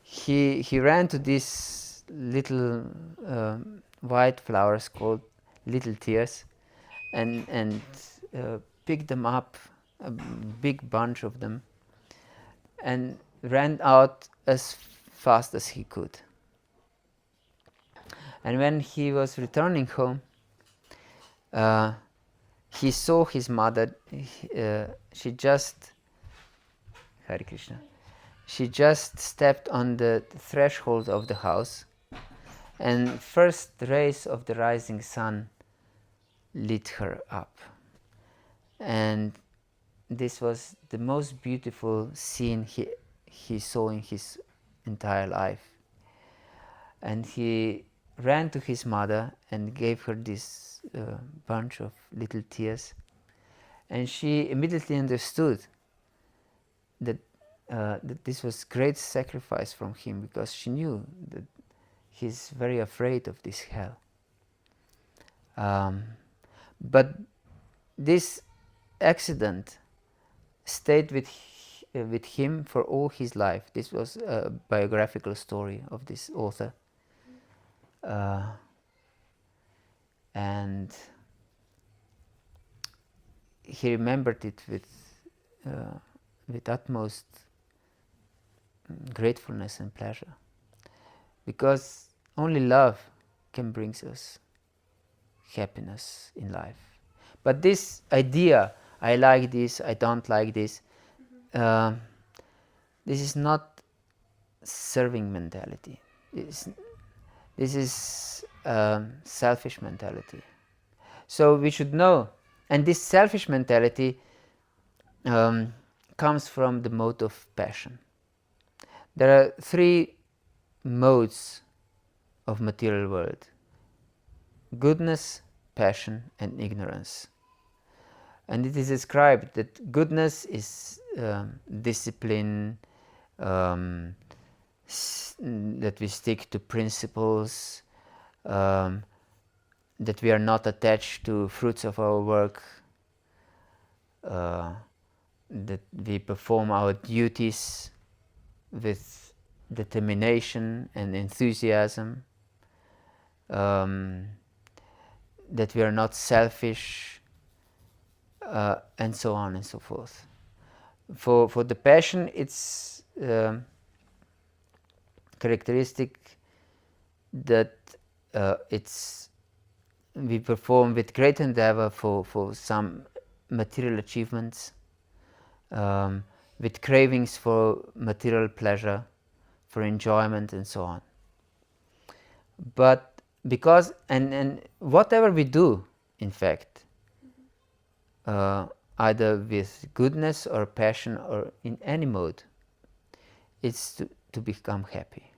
he ran to these little white flowers called little tears, and picked them up, a big bunch of them, and ran out as fast as he could. And when he was returning home, he saw his mother. She just Hare Krishna. She just stepped on the threshold of the house, and first rays of the rising sun lit her up. And this was the most beautiful scene he saw in his entire life. And he ran to his mother and gave her this bunch of little tears, and she immediately understood that this was great sacrifice from him, because she knew that he's very afraid of this hell. But this accident stayed with him for all his life. This was a biographical story of this author. And he remembered it with utmost gratefulness and pleasure, because only love can bring us happiness in life. But this idea, I like this, I don't like this, this is not serving mentality. This is selfish mentality. So we should know, and this selfish mentality comes from the mode of passion. There are three modes of material world: goodness, passion, and ignorance. And it is described that goodness is discipline, that we stick to principles, that we are not attached to fruits of our work, that we perform our duties with determination and enthusiasm, that we are not selfish, and so on and so forth. For the passion, it's characteristic that we perform with great endeavor for some material achievements, with cravings for material pleasure, for enjoyment, and so on. But because and whatever we do, in fact, either with goodness or passion or in any mode, it's to become happy,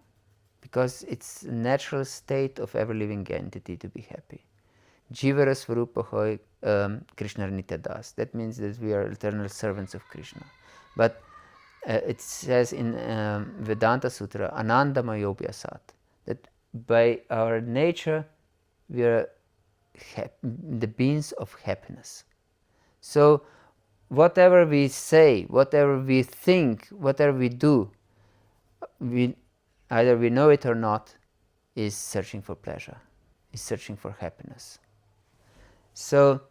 because it's a natural state of every living entity to be happy. Jivara Svarupa Hoy Krishna Nitya Das. That means that we are eternal servants of Krishna. But it says in Vedanta Sutra, Ananda Mayobhyasat, that by our nature we are the beings of happiness. So whatever we say, whatever we think, whatever we do, either we know it or not, is searching for pleasure, is searching for happiness. So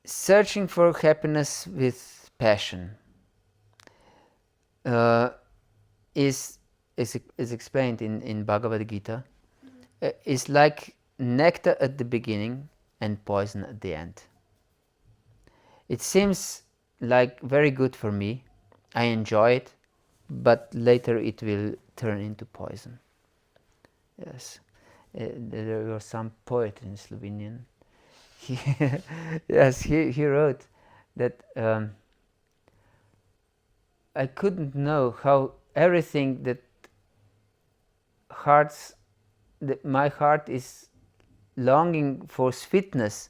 searching for happiness with passion is explained in Bhagavad-Gita, is like nectar at the beginning and poison at the end. It seems like very good for me, I enjoy it, but later it will turn into poison. Yes. There was some poet in Slovenian. He wrote that I couldn't know how everything that my heart is longing for sweetness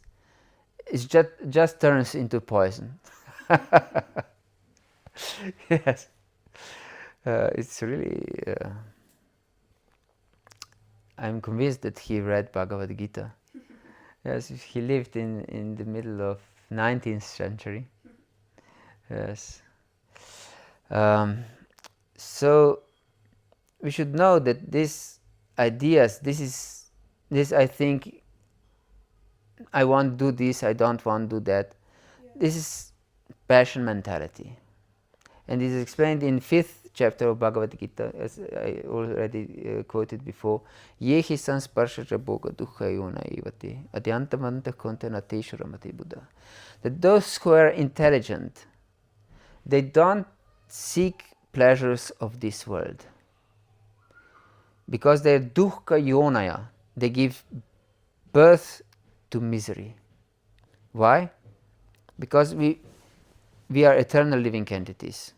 is just turns into poison. Yes, it's really. I'm convinced that he read Bhagavad Gita. Yes, he lived in the middle of 19th century. Yes. So we should know that these ideas, this I think, I want to do this, I don't want to do that. Yeah. This is passion mentality. And this is explained in 5th chapter of Bhagavad Gita, as I already quoted before. Yehi sansparshaja bhoga dukkha yona evati adyantamanta kontanate shuramati Buddha. That those who are intelligent, they don't seek pleasures of this world, because they're dukkha yonaya, they give birth to misery. Why? Because we are eternal living entities,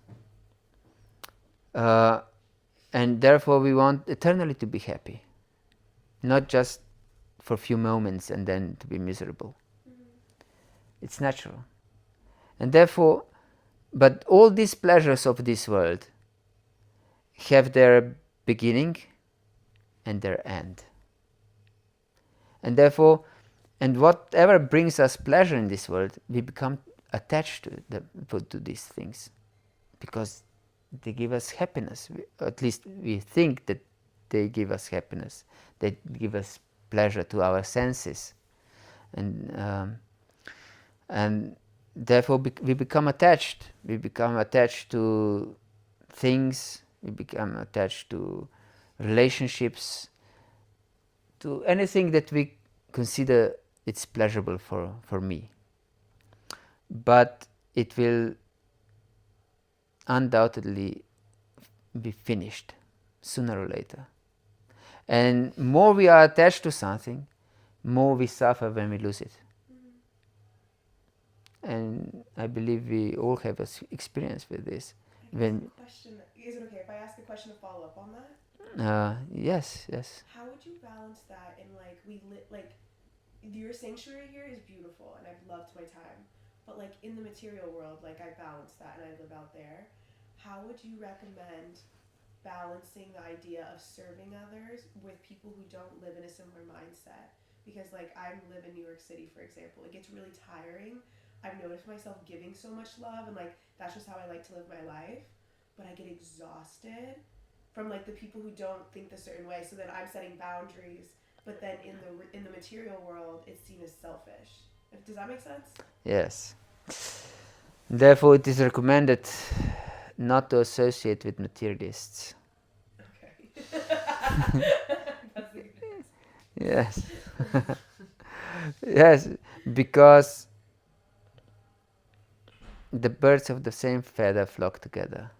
and therefore we want eternally to be happy, not just for a few moments and then to be miserable. It's natural. And therefore, but all these pleasures of this world have their beginning and their end. And therefore, and whatever brings us pleasure in this world, we become attached to these things, because they give us happiness. At least we think that they give us happiness. They give us pleasure to our senses, and therefore we become attached. We become attached to things. We become attached to relationships, to anything that we consider it's pleasurable for me. But it will undoubtedly be finished sooner or later. And more we are attached to something, more we suffer when we lose it. And I believe we all have experience with this. When question, is it okay if I ask a question to follow up on that? Yes. How would you balance that in your sanctuary here is beautiful and I've loved my time, but like in the material world, like I balance that and I live out there. How would you recommend balancing the idea of serving others with people who don't live in a similar mindset? Because like I live in New York City, for example, it gets really tiring. I've noticed myself giving so much love and like that's just how I like to live my life, but I get exhausted from like the people who don't think the certain way, so then I'm setting boundaries, but then in the material world it's seen as selfish. Does that make sense? Yes. Therefore it is recommended not to associate with materialists. Okay. That's a good answer. Yes. Yes, because the birds of the same feather flock together.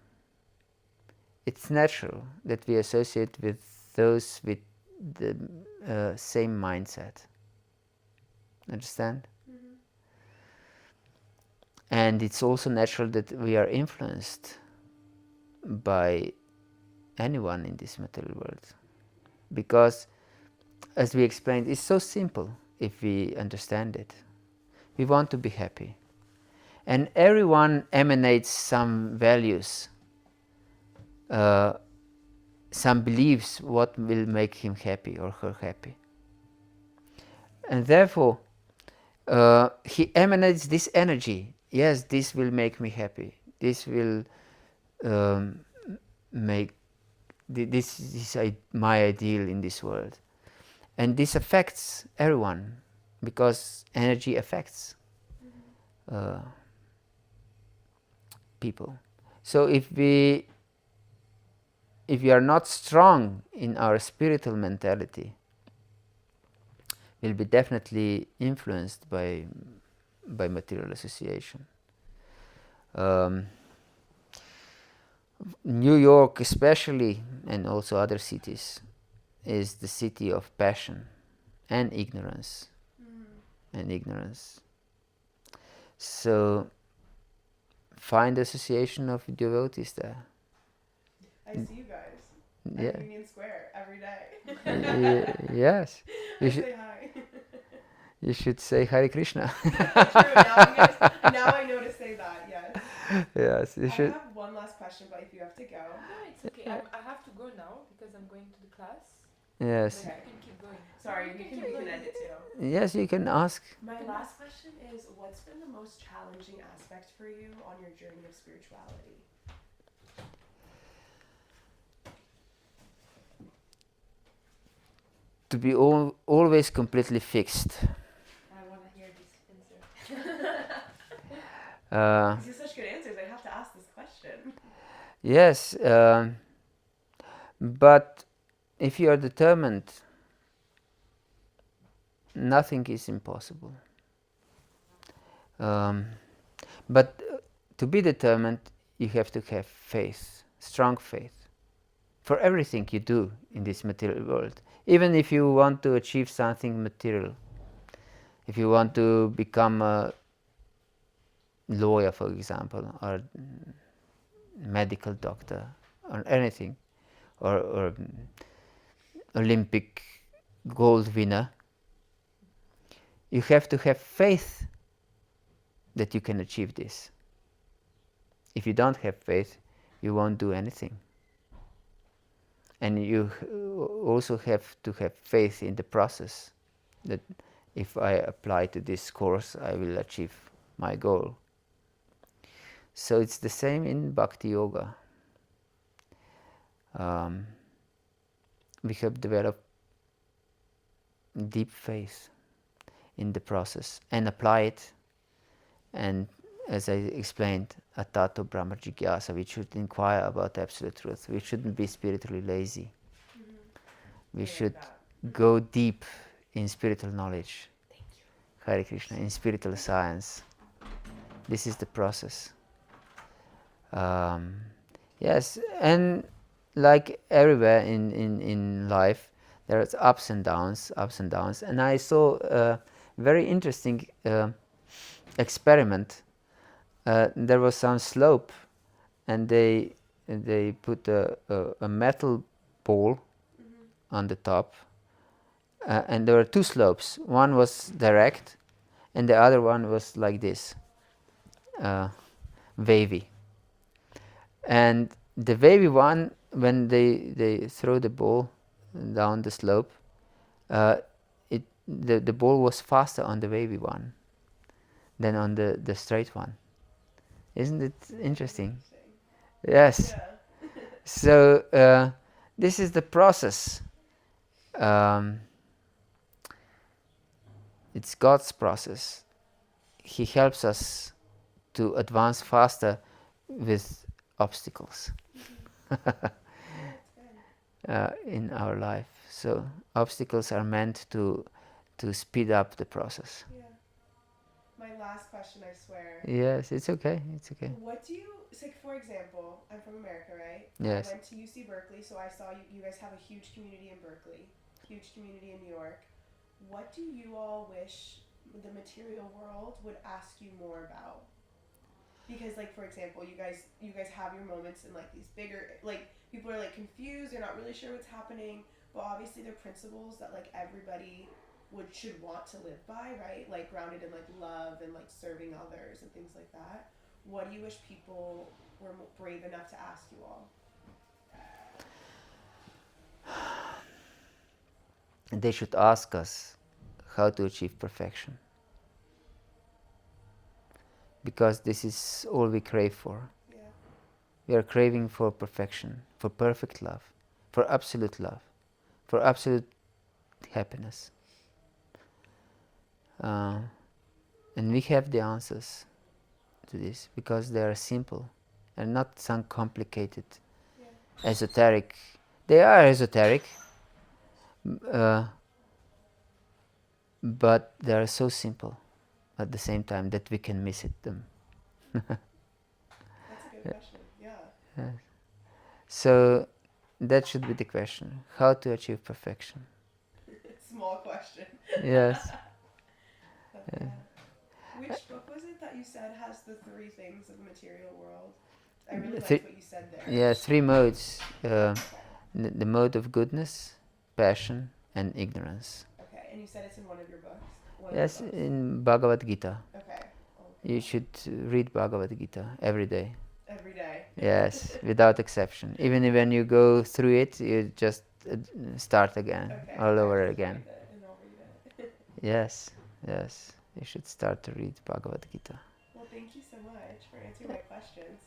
It's natural that we associate with those with the same mindset. Understand? Mm-hmm. And it's also natural that we are influenced by anyone in this material world. Because, as we explained, it's so simple if we understand it. We want to be happy. And everyone emanates some values, some beliefs what will make him happy or her happy. And therefore, he emanates this energy. Yes, this will make me happy. This will make this is my ideal in this world. And this affects everyone because energy affects people. So if we are not strong in our spiritual mentality, we'll be definitely influenced by material association. New York especially, and also other cities, is the city of passion and ignorance. So find association of devotees there. I see you guys Yeah. at Union Square every day. Yes. You I should, say hi. you should say Hare Krishna. True. Now I know to say that. Yes. Yes, you should. I have one last question, but if you have to go. No, it's okay. I have to go now because I'm going to the class. Yes. But you can keep going. Sorry, we can end it too. Yes, you can ask. My last question is, what's been the most challenging aspect for you on your journey of spirituality? To be always completely fixed. I want to hear this answer. These are such good answers. I have to ask this question. Yes, but if you are determined, nothing is impossible. But to be determined, you have to have faith, strong faith, for everything you do in this material world. Even if you want to achieve something material, if you want to become a lawyer, for example, or medical doctor, or anything, or Olympic gold winner, you have to have faith that you can achieve this. If you don't have faith, you won't do anything. And you also have to have faith in the process, that if I apply to this course, I will achieve my goal. So it's the same in bhakti-yoga. We have developed deep faith in the process and apply it. And as I explained, atato brahma jigyasa, we should inquire about absolute truth. We shouldn't be spiritually lazy. We should go deep in spiritual knowledge. Hare Krishna, in spiritual science. This is the process. Yes, and like everywhere in life, there's ups and downs, and I saw a very interesting experiment. There was some slope, and they put a metal ball on the top, and there were two slopes. One was direct, and the other one was like this, wavy. And the wavy one, when they throw the ball down the slope, the ball was faster on the wavy one than on the straight one. Isn't it interesting? Yes. Yeah. So this is the process. Um, it's God's process. He helps us to advance faster with obstacles in our life. So obstacles are meant to speed up the process. Yeah. My last question, I swear. Yes, it's okay. It's okay. What do you, so for example, I'm from America, right? Yes. I went to UC Berkeley, so I saw you guys have a huge community in Berkeley, huge community in New York. What do you all wish the material world would ask you more about? Because, like, for example, you guys have your moments in like these bigger, like, people are like confused, they're not really sure what's happening, but obviously they're principles that like everybody should want to live by, right? Like grounded in like love and like serving others and things like that. What do you wish people were brave enough to ask you all? And they should ask us how to achieve perfection. Because this is all we crave for. Yeah. We are craving for perfection, for perfect love, for absolute happiness. And we have the answers to this because they are simple and not some complicated, esoteric. They are esoteric, but they are so simple at the same time that we can miss them. That's a good question. Yeah. Yes. So that should be the question: how to achieve perfection? Small question. Yes. Yeah. Which book was it that you said has the three things of the material world? I really liked what you said there. Yeah, three modes: the mode of goodness, passion, and ignorance. Okay, and you said it's in one of your books. Yes, in Bhagavad-Gita. Okay. You should read Bhagavad-Gita every day. Every day. Yes, without exception. Even when you go through it, you just start again, all over again. And I'll read it. Yes, yes. You should start to read Bhagavad-Gita. Well, thank you so much for answering my questions.